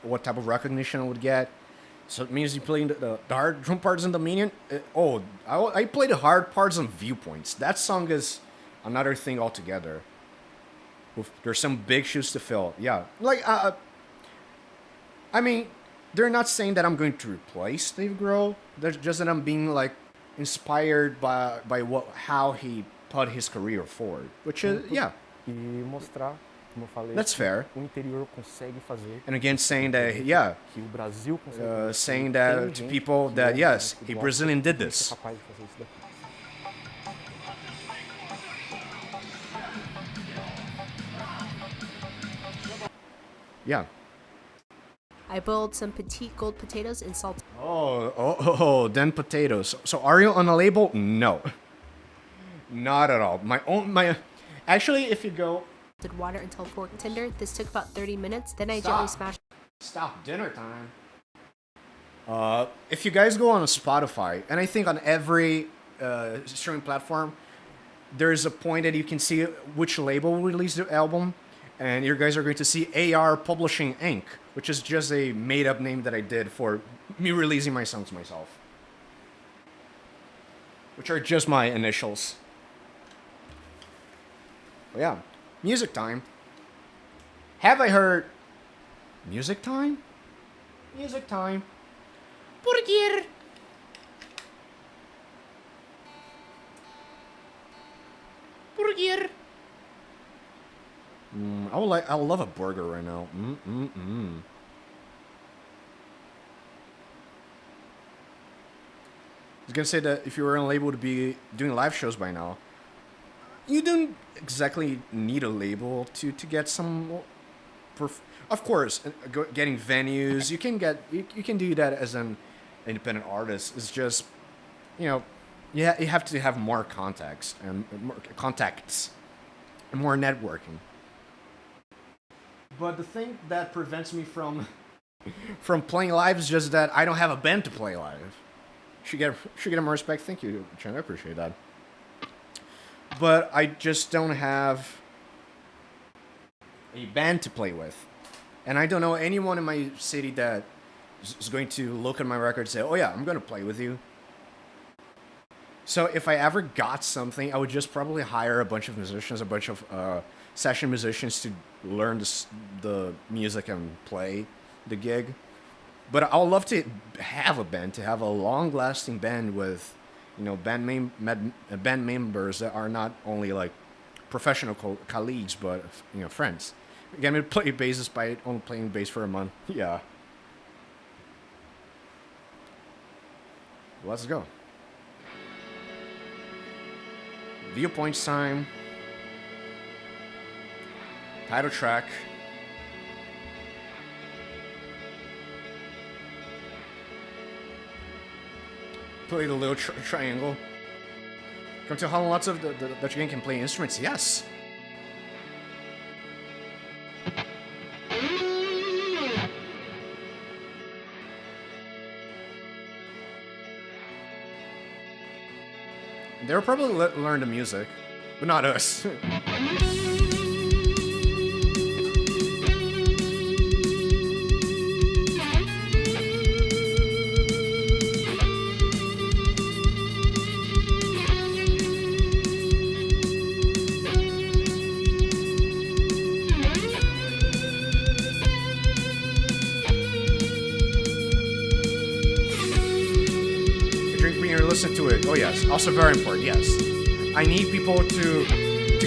what type of recognition I would get. So it means you playing the hard drum parts in the Minion. I played the hard parts on Viewpoints. That song is another thing altogether. There's some big shoes to fill. Yeah, like I mean, they're not saying that I'm going to replace Dave Grohl. They're just that I'm being, like, inspired by how he put his career forward, which is, yeah. E mostrar, como eu falei, That's fair. O interior consegue fazer. And again, saying that, yeah, Que o Brasil consegue. saying that to people that, yes, a Brazilian did this. Capaz de fazer isso daqui. Yeah. I boiled some petite gold potatoes in salt. Then potatoes. So are you on a label? No. Not at all. Actually, if you go... Water until pork tender. This took about 30 minutes. Then I Stop. gently smashed. Stop, dinner time. If you guys go on a Spotify, and I think on every streaming platform, there's a point that you can see which label released the album, and you guys are going to see AR Publishing Inc., which is just a made-up name that I did for me releasing my songs myself, which are just my initials. But yeah, music time. Have I heard music time? Music time. Burger. Burger. I would love a burger right now. I was gonna say that if you were unable to be doing live shows by now, you don't exactly need a label to get some. Of course, getting venues, you can do that as an independent artist. It's just, you have to have more contacts and more networking. But the thing that prevents me from playing live is just that I don't have a band to play live. Should get more respect. Thank you, Chen. I appreciate that. But I just don't have a band to play with. And I don't know anyone in my city that is going to look at my record and say, oh yeah, I'm going to play with you. So if I ever got something, I would just probably hire a bunch of musicians, a bunch of session musicians to learn the music and play the gig. But I would love to have a band, to have a long-lasting band with, band members that are not only like professional colleagues, but friends. Again, I play bass despite only playing bass for a month. Yeah. Let's go. Viewpoints time. Title track. Play the little triangle. Come to how lots of that you can play instruments. Yes. They'll probably learn the music, but not us. Listen to it. Oh yes, also very important. Yes, I need people to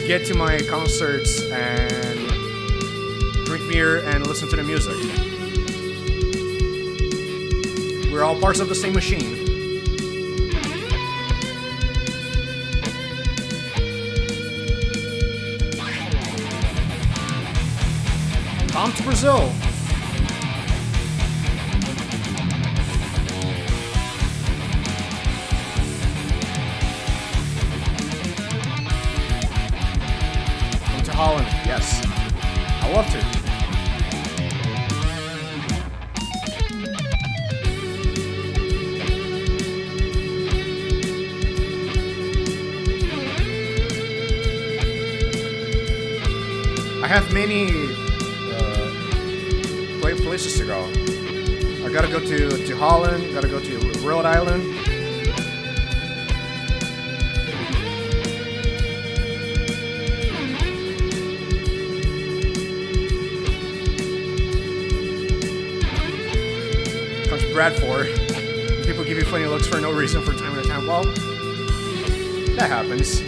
get to my concerts and drink beer and listen to the music. We're all parts of the same machine. Come to Brazil. Holland, yes. I love to. I have many places to go. I gotta go to Holland, gotta go to Rhode Island. Bradford. People give you funny looks for no reason from time to time. Well, that happens.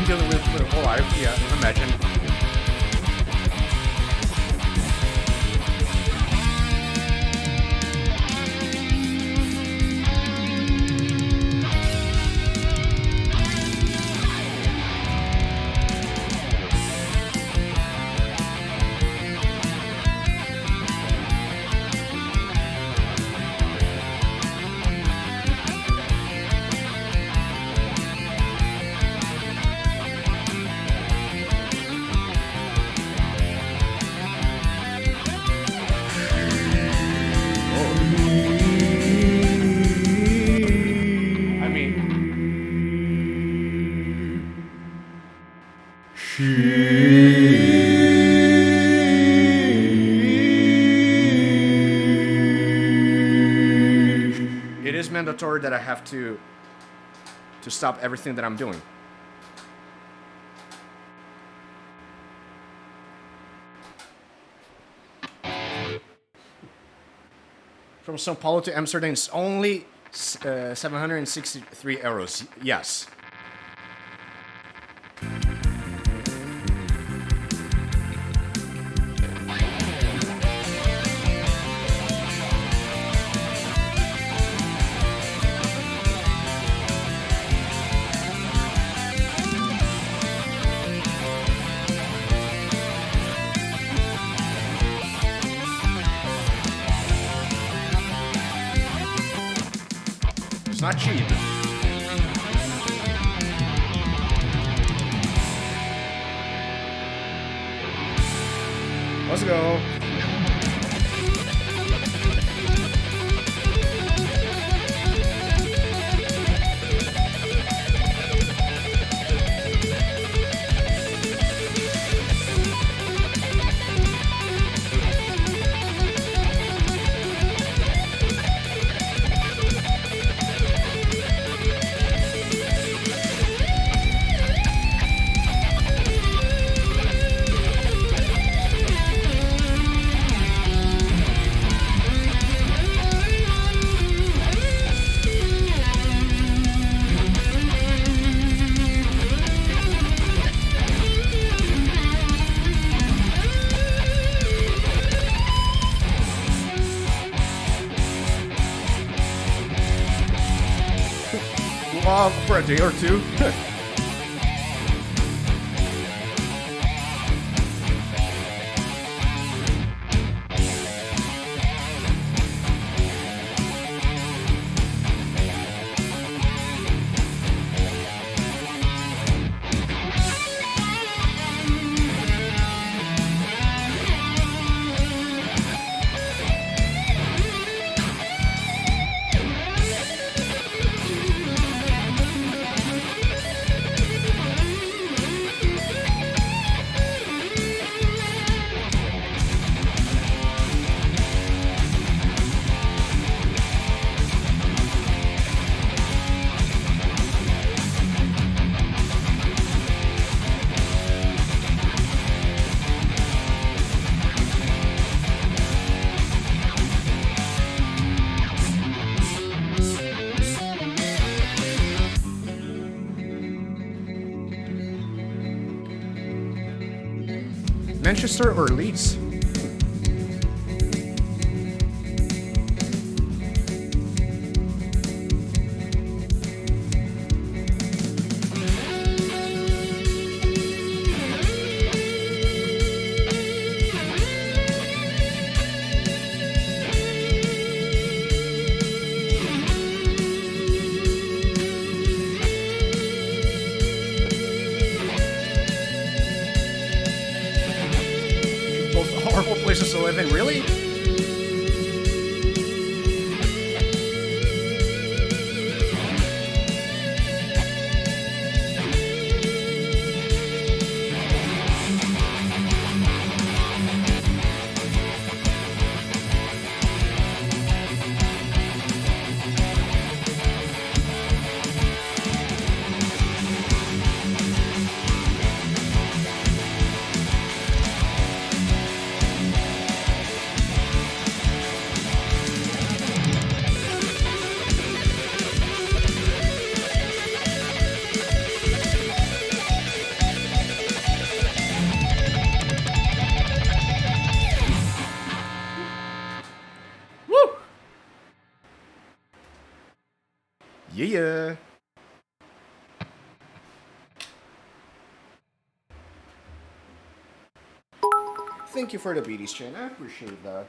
Dealing with the whole life, yeah, imagine. mandatory that I have to stop everything that I'm doing. From São Paulo to Amsterdam, it's only 763 euros. Yes. It's not cheap. Let's go. For a day or two. Manchester or Leeds? Horrible places to live in, really? Yeah. Thank you for the beaties, Chan. I appreciate that.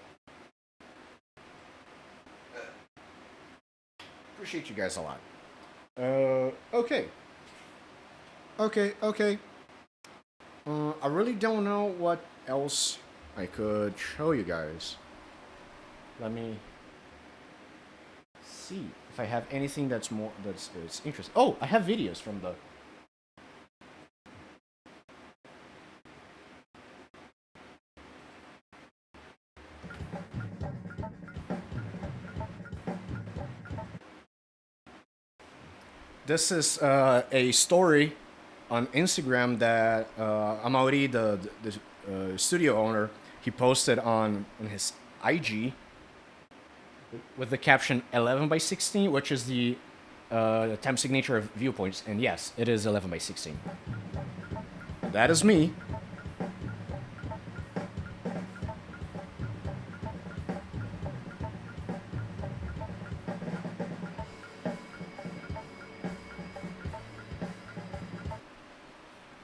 Appreciate you guys a lot. Okay. Okay. I really don't know what else I could show you guys. Let me see if I have anything that's interesting. Oh, I have videos from the This is a story on Instagram that Amaury, the studio owner, he posted on his IG with the caption 11 by 16, which is the temp signature of Viewpoints. And yes, it is 11 by 16. That is me.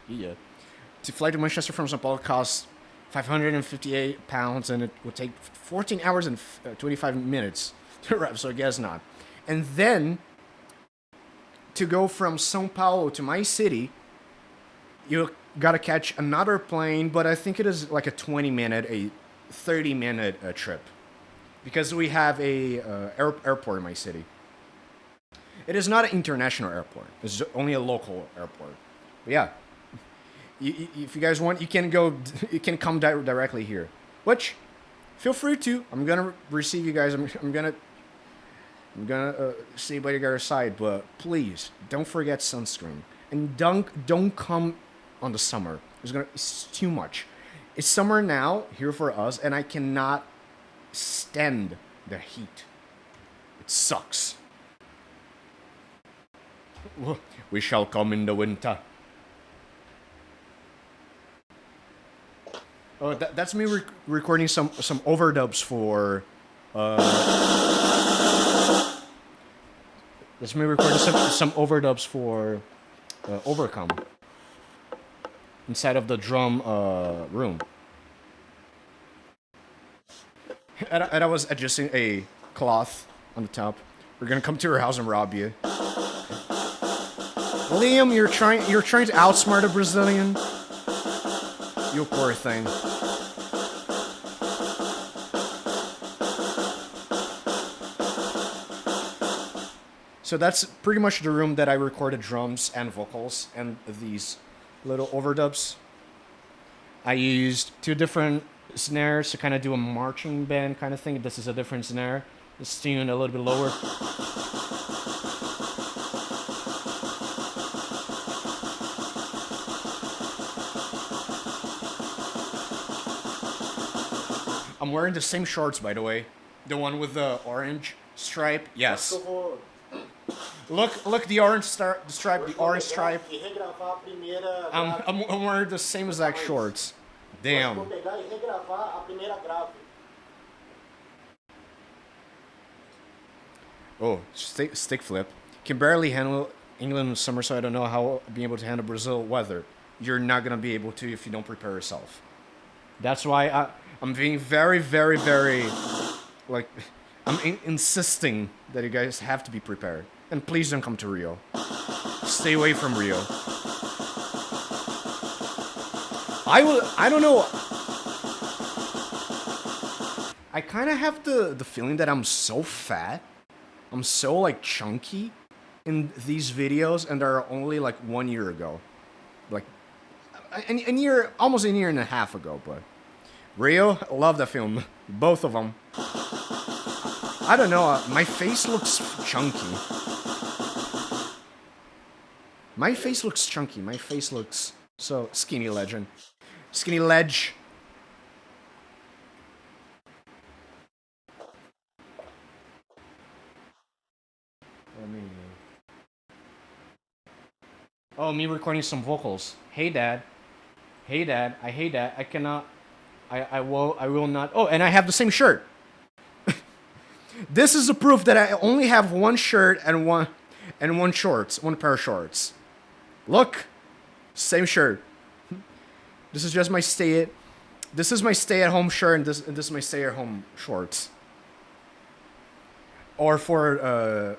Yeah. To fly to Manchester from São Paulo costs £558, and it would take 14 hours and 25 minutes to arrive, so I guess not. And then, to go from São Paulo to my city, you gotta catch another plane, but I think it is like a 20-minute, a 30-minute trip. Because we have a airport in my city. It is not an international airport. It's only a local airport. But yeah. If you guys want, you can go. You can come directly here. Which, feel free to. I'm gonna receive you guys. I'm gonna stay by your guys' side. But please don't forget sunscreen, and don't come on the summer. It's too much. It's summer now here for us, and I cannot stand the heat. It sucks. We shall come in the winter. Oh, that's me recording some overdubs for. That's me recording some overdubs for Overcome inside of the drum room. And I was adjusting a cloth on the top. We're gonna come to your house and rob you. Liam, you're trying to outsmart a Brazilian. You poor thing. So that's pretty much the room that I recorded drums and vocals and these little overdubs. I used 2 different snares to kind of do a marching band kind of thing. This is a different snare. It's tuned a little bit lower. I'm wearing the same shorts, by the way. The one with the orange stripe. Yes. Look, the orange stripe, the orange stripe. I'm wearing the same exact shorts. Damn. Oh, stick flip. Can barely handle England summer, so I don't know how I'll be able to handle Brazil weather. You're not gonna be able to if you don't prepare yourself. That's why I'm being very, very, very, like, I'm insisting that you guys have to be prepared. And please don't come to Rio. Stay away from Rio. I don't know. I kind of have the feeling that I'm so fat. I'm so, like, chunky in these videos, and they're only, like, 1 year ago. Like, almost a year and a half ago, but... Rio, I love that film. Both of them. I don't know, my face looks chunky. My face looks chunky. My face looks so skinny legend. Skinny ledge. Oh, me recording some vocals. Hey dad. Hey dad. I hate that. I cannot. I will not. Oh, and I have the same shirt. This is the proof that I only have one shirt and one shorts, one pair of shorts. Look, same shirt. This is just my This is my stay-at-home shirt, and this is my stay-at-home shorts. Or for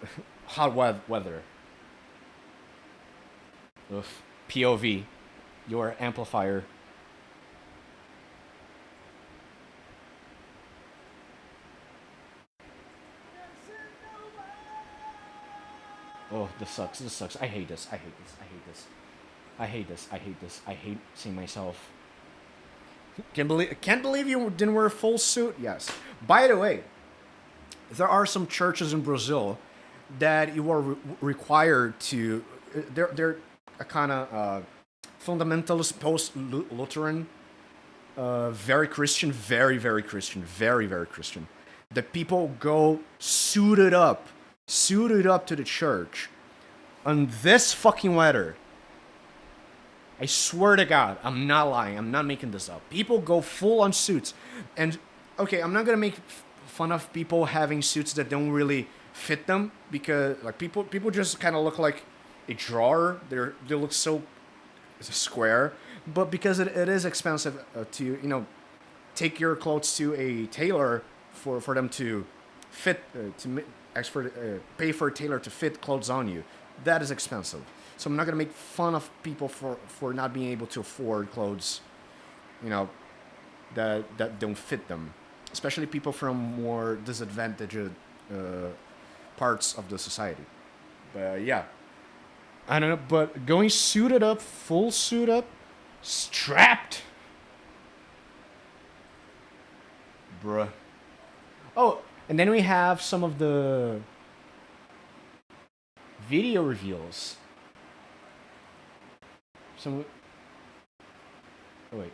hot weather. Oof. POV, your amplifier. Oh, this sucks. This sucks. I hate this. I hate this. I hate this. I hate this. I hate this. I hate seeing myself. Can't believe you didn't wear a full suit. Yes. By the way, there are some churches in Brazil that you are required to. They're a kind of fundamentalist, post-Lutheran, very Christian, very Christian, very Christian. The people go suited up to the church on this fucking weather. I swear to God, I'm not lying. I'm not making this up. People go full on suits. And, okay, I'm not going to make fun of people having suits that don't really fit them, because, like, people just kind of look like a drawer. They look so square. But because it is expensive to, you know, take your clothes to a tailor for them to fit, pay for a tailor to fit clothes on you. That is expensive. So I'm not going to make fun of people for not being able to afford clothes, you know, that don't fit them. Especially people from more disadvantaged parts of the society. But yeah. I don't know, but going suited up, full suit up, strapped. Bruh. Oh, and then we have some of the video reveals. Oh, wait.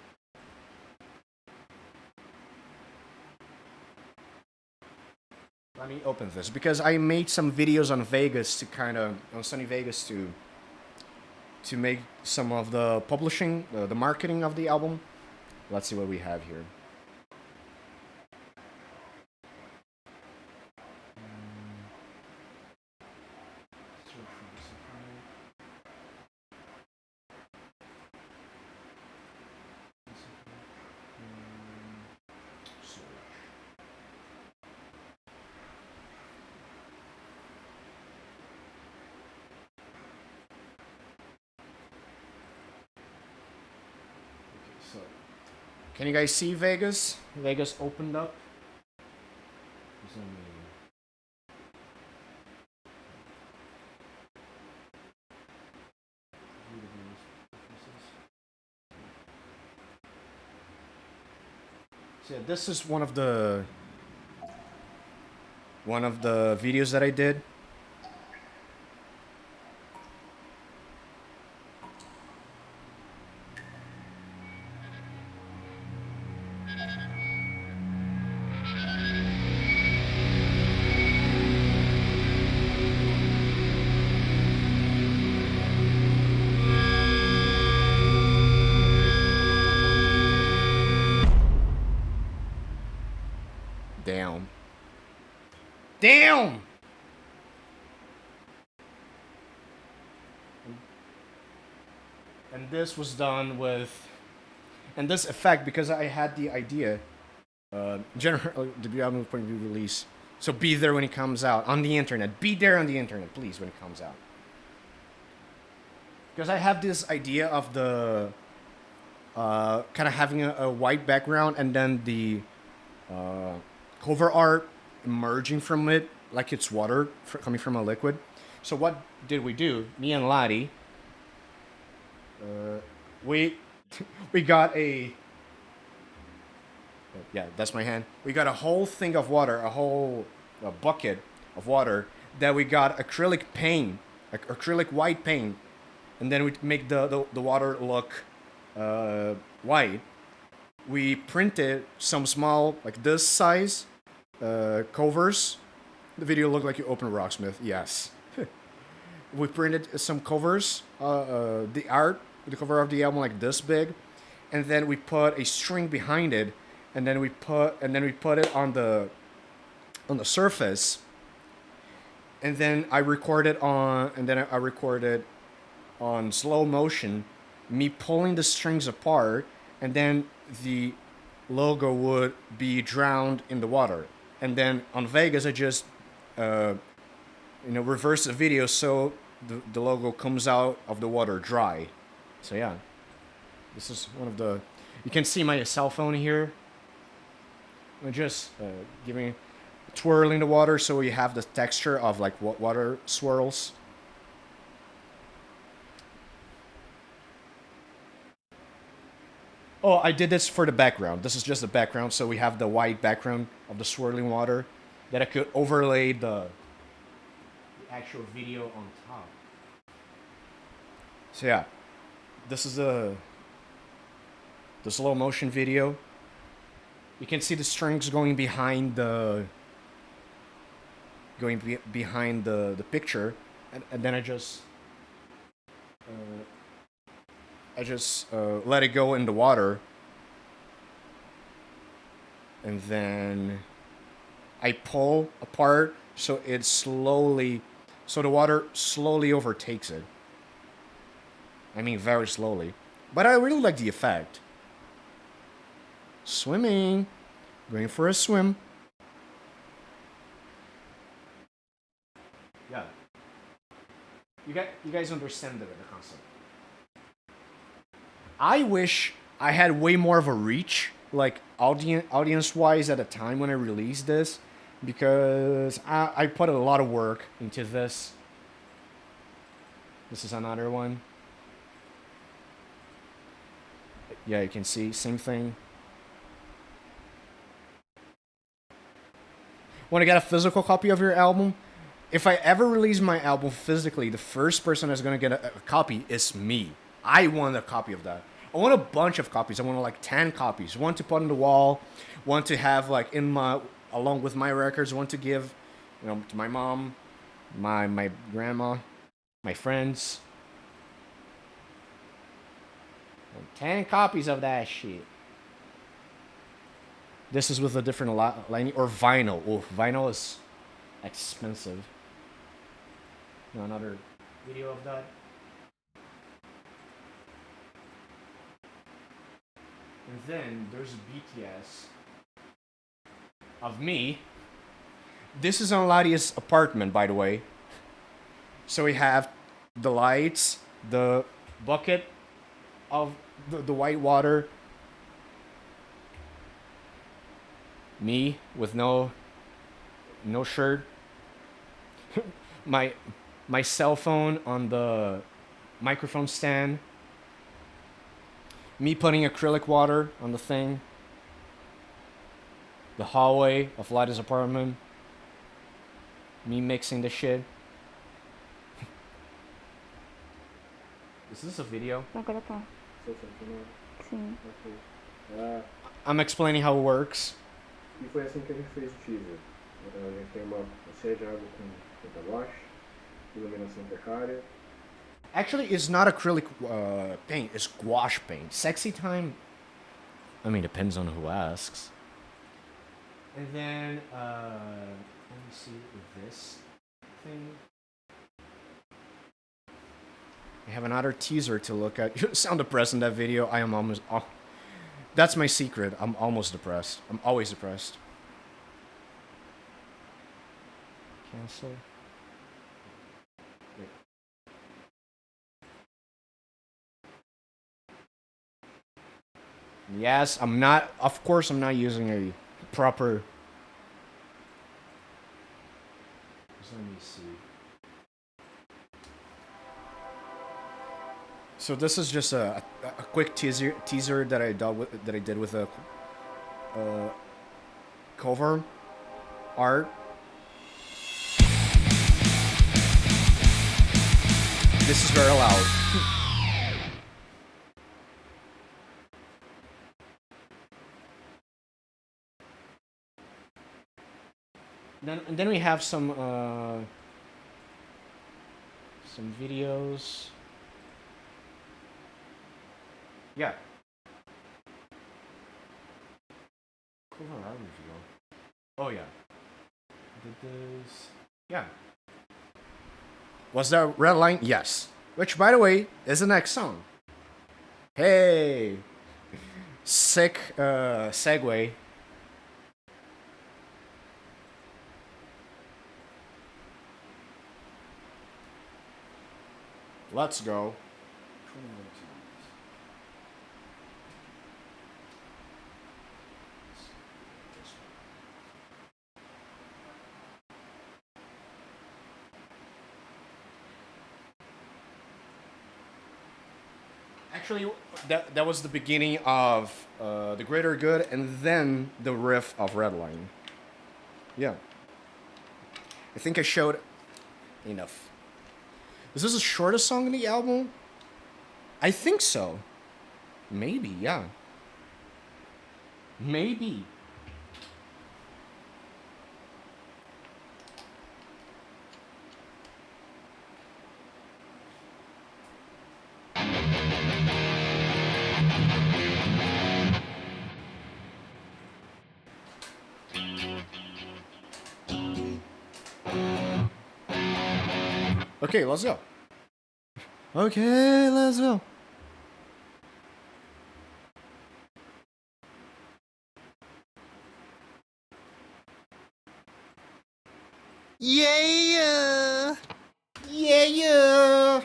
Let me open this, because I made some videos on Vegas on Sunny Vegas to make some of the publishing, the marketing of the album. Let's see what we have here. Can you guys see Vegas? Vegas opened up. So yeah, this is one of the videos that I did. Damn! And this was done with, and this effect, because I had the idea, generally, the album point of view release. So be there when it comes out on the internet. Be there on the internet, please, when it comes out. Because I have this idea of the kind of having a white background and then the cover art emerging from it like it's water coming from a liquid. So what did we do? Me and Lottie, we got a, yeah, that's my hand. We got a whole thing of water, a whole bucket of water that we got acrylic paint, acrylic white paint, and then we make the water look white. We printed some small, like this size, covers. The video looked like you opened a Rocksmith. Yes. We printed some covers, the cover of the album like this big, and then we put a string behind it, and then we put it on the surface, and then I recorded on slow motion, me pulling the strings apart, and then the logo would be drowned in the water. And then on Vegas, I just, reverse the video so the logo comes out of the water dry. So yeah, this is one of the, you can see my cell phone here. I'm just twirling the water so you have the texture of like water swirls. Oh, I did this for the background. This is just the background, so we have the white background of the swirling water that I could overlay actual video on top. So yeah, this is the slow motion video. You can see the strings going behind the behind the picture, and then I just let it go in the water, and then I pull apart so the water slowly overtakes it. I mean, very slowly. But I really like the effect. Swimming. Going for a swim. Yeah. You guys understand the concept. I wish I had way more of a reach, like audience-wise at the time when I released this, because I put a lot of work into this. This is another one. Yeah, you can see, same thing. Want to get a physical copy of your album? If I ever release my album physically, the first person that's going to get a copy is me. I want a copy of that. I want a bunch of copies. I want like 10 copies. One to put on the wall, one to have like along with my records, one to give, to my mom, my grandma, my friends. 10 copies of that shit. This is with a different lining, or vinyl. Oh, vinyl is expensive. Another video of that. And then there's BTS of me. This is on Ladia's apartment, by the way. So we have the lights, the bucket of the white water. Me with no shirt. my cell phone on the microphone stand. Me putting acrylic water on the thing. The hallway of Ladia's apartment. Me mixing the shit. Is this a video? Agora tá. Sim. I'm explaining how it works. E foi assim que a gente fez o teaser. Então a gente tem uma cheia de água com tinta wash, iluminação precária. Actually, it's not acrylic paint, it's gouache paint. Sexy time, I mean, depends on who asks. And then, let me see this thing. I have another teaser to look at. You sound depressed in that video. I am almost... that's my secret. I'm almost depressed. I'm always depressed. Cancel. Wait. Yes, I'm not... Of course, I'm not using a proper... Let me see. So this is just a quick teaser that I did with a cover art. This is very loud. Then we have some videos. Yeah. Cool art review. Oh yeah. Did this? Yeah. Was that Red Line? Yes. Which, by the way, is the next song. Hey. Sick segue. Let's go. Actually, that was the beginning of The Greater Good, and then the riff of Redline. Yeah. I think I showed enough. Is this the shortest song in the album? I think so. Maybe, yeah. Maybe. Okay, let's go. Okay, let's go. Yeah! Yeah!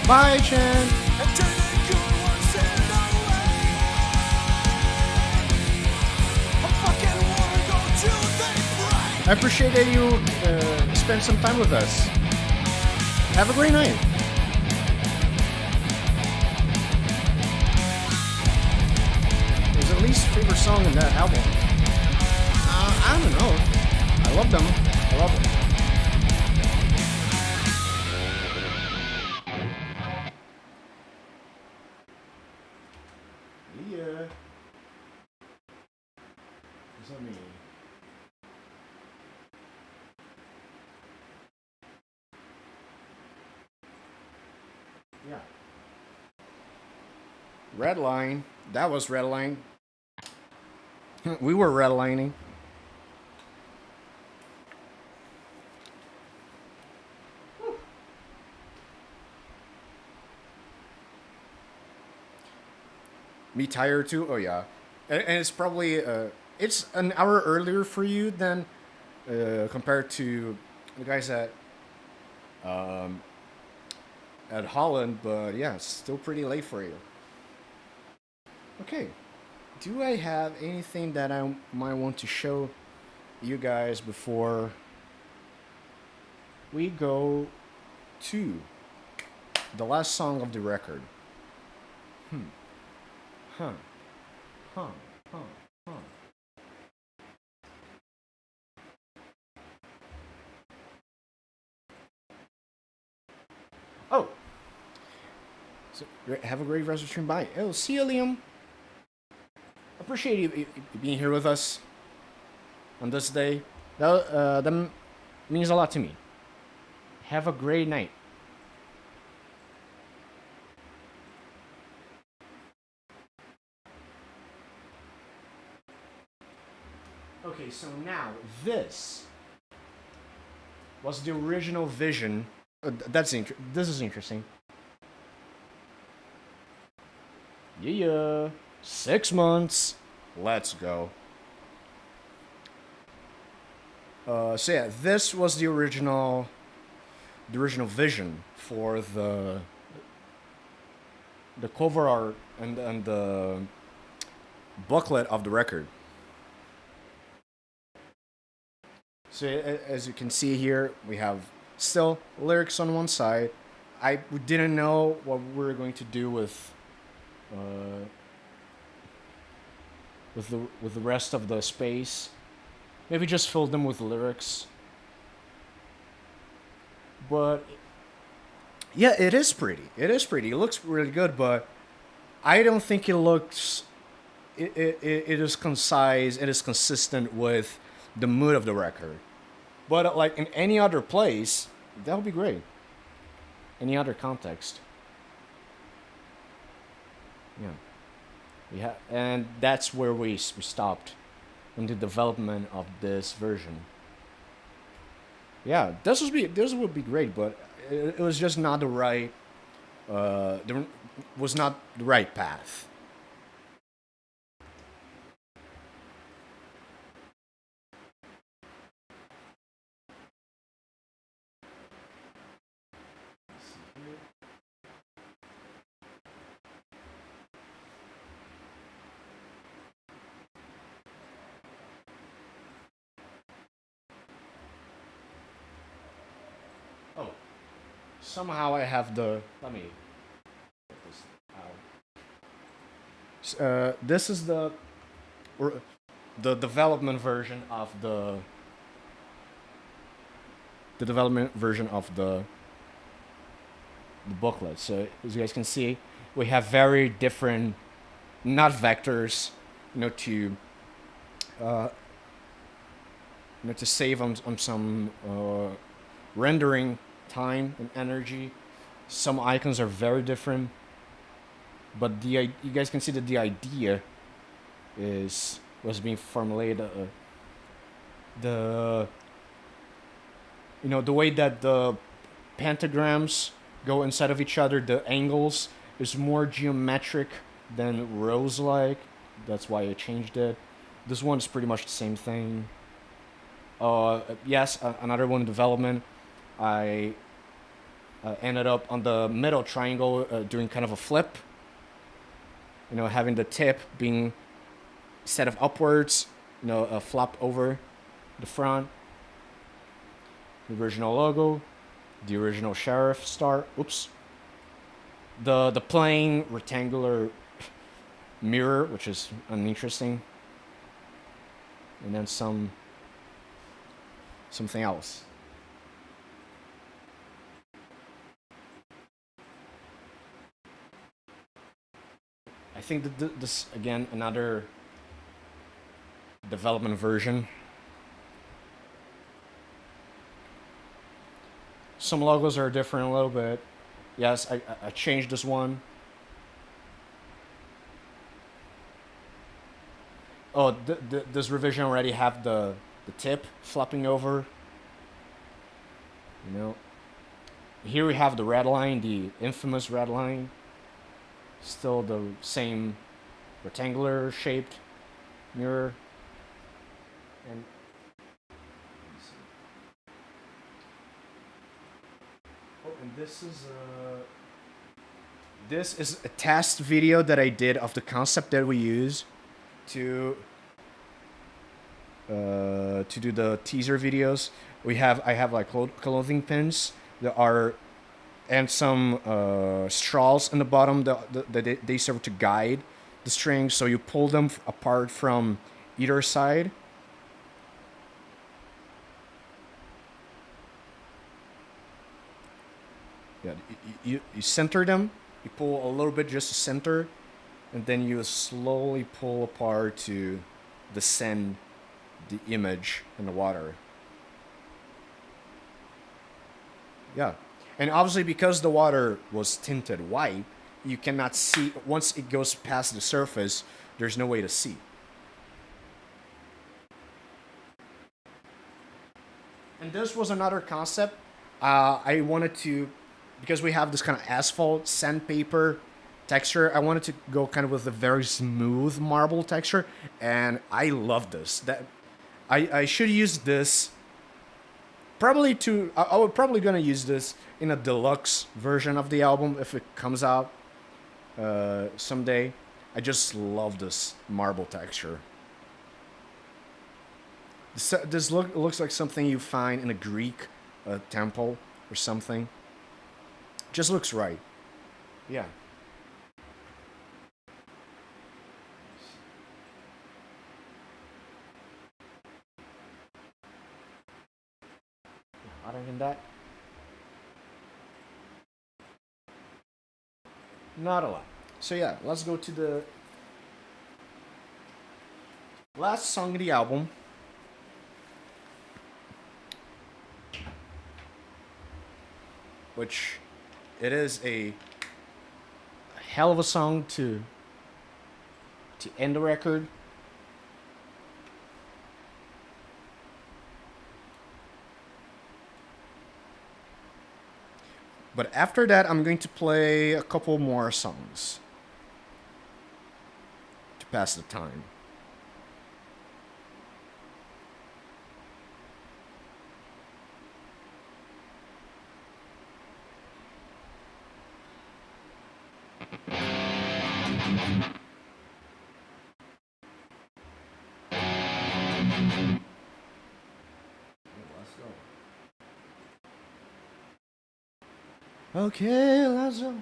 Bye, Chen. I appreciate that you spent some time with us. Have a great night. There's at least favorite song in that album. I don't know. I love them. I love them. Yeah. Is that me? Yeah. Red line. That was red line. We were redlining. Me tired too? Oh yeah. And it's probably it's an hour earlier for you than compared to the guys at Holland, but yeah, it's still pretty late for you. Okay. Do I have anything that I might want to show you guys before we go to the last song of the record? Huh. Huh. Huh. Huh. Oh. So, have a great rest of the stream. Bye. Oh, see you, Liam. Appreciate you being here with us on this day. That means a lot to me. Have a great night. Okay, so now this was the original vision. This is interesting. Yeah. 6 months. Let's go. So yeah, this was the original vision for the cover art and the booklet of the record. So as you can see here, we have still lyrics on one side. We didn't know what we were going to do with the rest of the space. Maybe just fill them with lyrics. But yeah, it is pretty. It is pretty. It looks really good, but I don't think it looks. It is concise. It is consistent with the mood of the record. But like in any other place, that would be great. Any other context. Yeah. And that's where we stopped in the development of this version. Yeah, this would be great, but it was just not the right. Was not the right path. Oh, somehow I have the. Let me get this out. This is the development version of the booklet. So as you guys can see, we have very different, not vectors, to save on some rendering time and energy. Some icons are very different, but you guys can see that the idea was being formulated. The way that the pentagrams go inside of each other, the angles is more geometric than rose-like. That's why I changed it. This one's pretty much the same thing. Yes, another one in development. I ended up on the middle triangle doing kind of a flip. Having the tip being, instead of upwards, flopped over the front. The original logo, the original sheriff star. Oops. The plain rectangular mirror, which is uninteresting. And then some something else. I think that this, again, another development version. Some logos are different a little bit. Yes, I changed this one. Oh, this revision already have the tip flopping over. You know. Here we have the red line, the infamous red line. Still the same rectangular shaped mirror. And oh, and this is a test video that I did of the concept that we use to do the teaser videos. I have like clothing pins that are, and some straws in the bottom that they serve to guide the strings. So you pull them apart from either side. Yeah, you center them. You pull a little bit just to center, and then you slowly pull apart to descend the image in the water. Yeah. And obviously, because the water was tinted white, you cannot see. Once it goes past the surface, there's no way to see. And this was another concept. I wanted to, because we have this kind of asphalt sandpaper texture, I wanted to go kind of with a very smooth marble texture, and I love this. I should use this. Probably I would probably gonna use this in a deluxe version of the album if it comes out someday. I just love this marble texture. This looks like something you find in a Greek temple or something. Just looks right. Yeah. Other than that, not a lot. So yeah, let's go to the last song of the album. Which it is a hell of a song to end the record. But after that, I'm going to play a couple more songs to pass the time. Okay, let's go.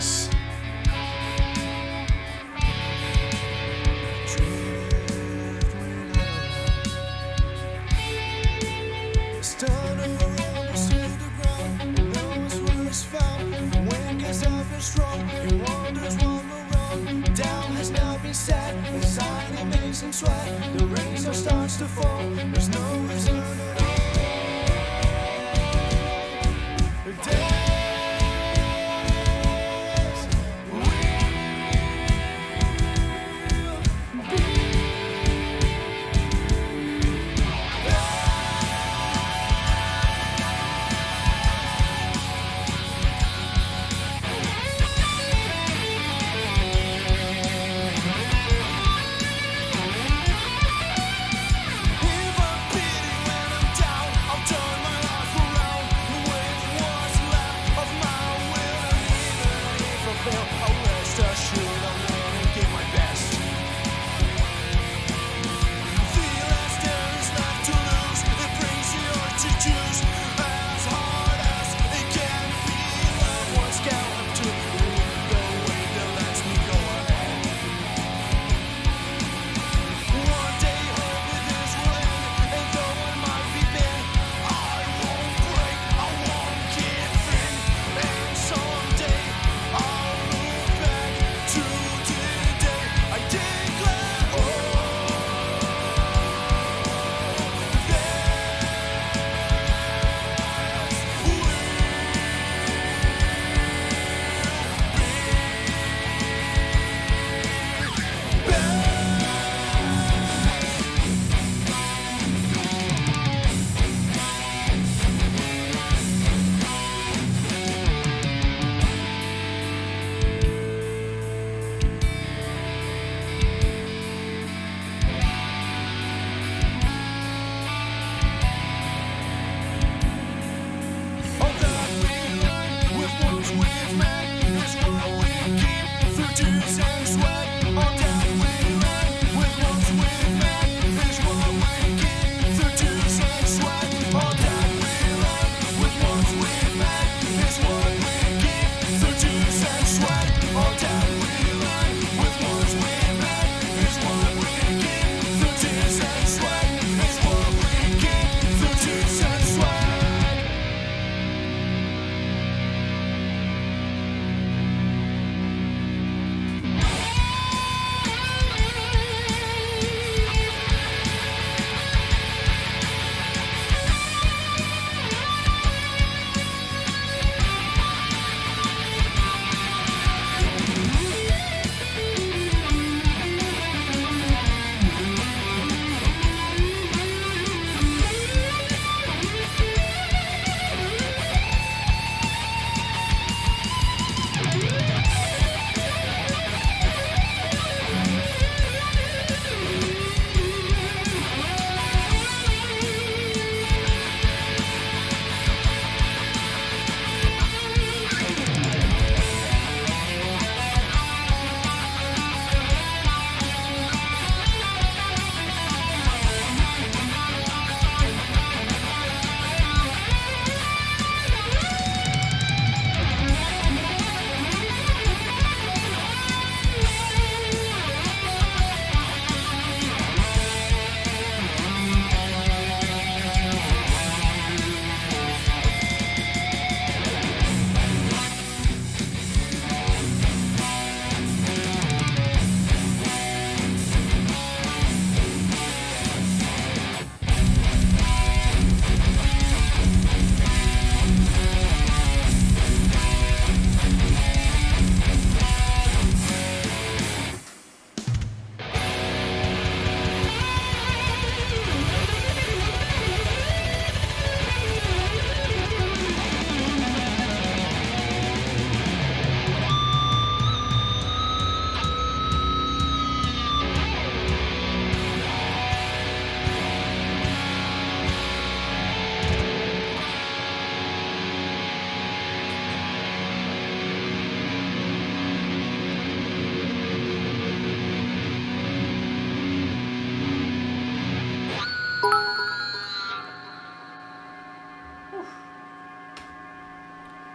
us. Anxiety makes him sweat. The rain starts to fall. There's no reason at all.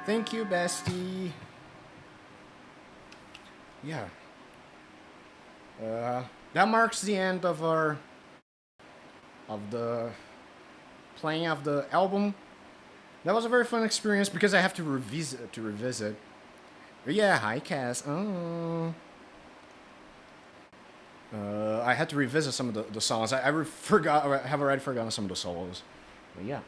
Thank you, bestie. yeah. That marks the end of the playing of the album. That was a very fun experience because I have to revisit. Yeah, hi Cass. Oh. I had to revisit some of the songs. I have already forgotten some of the solos. But yeah.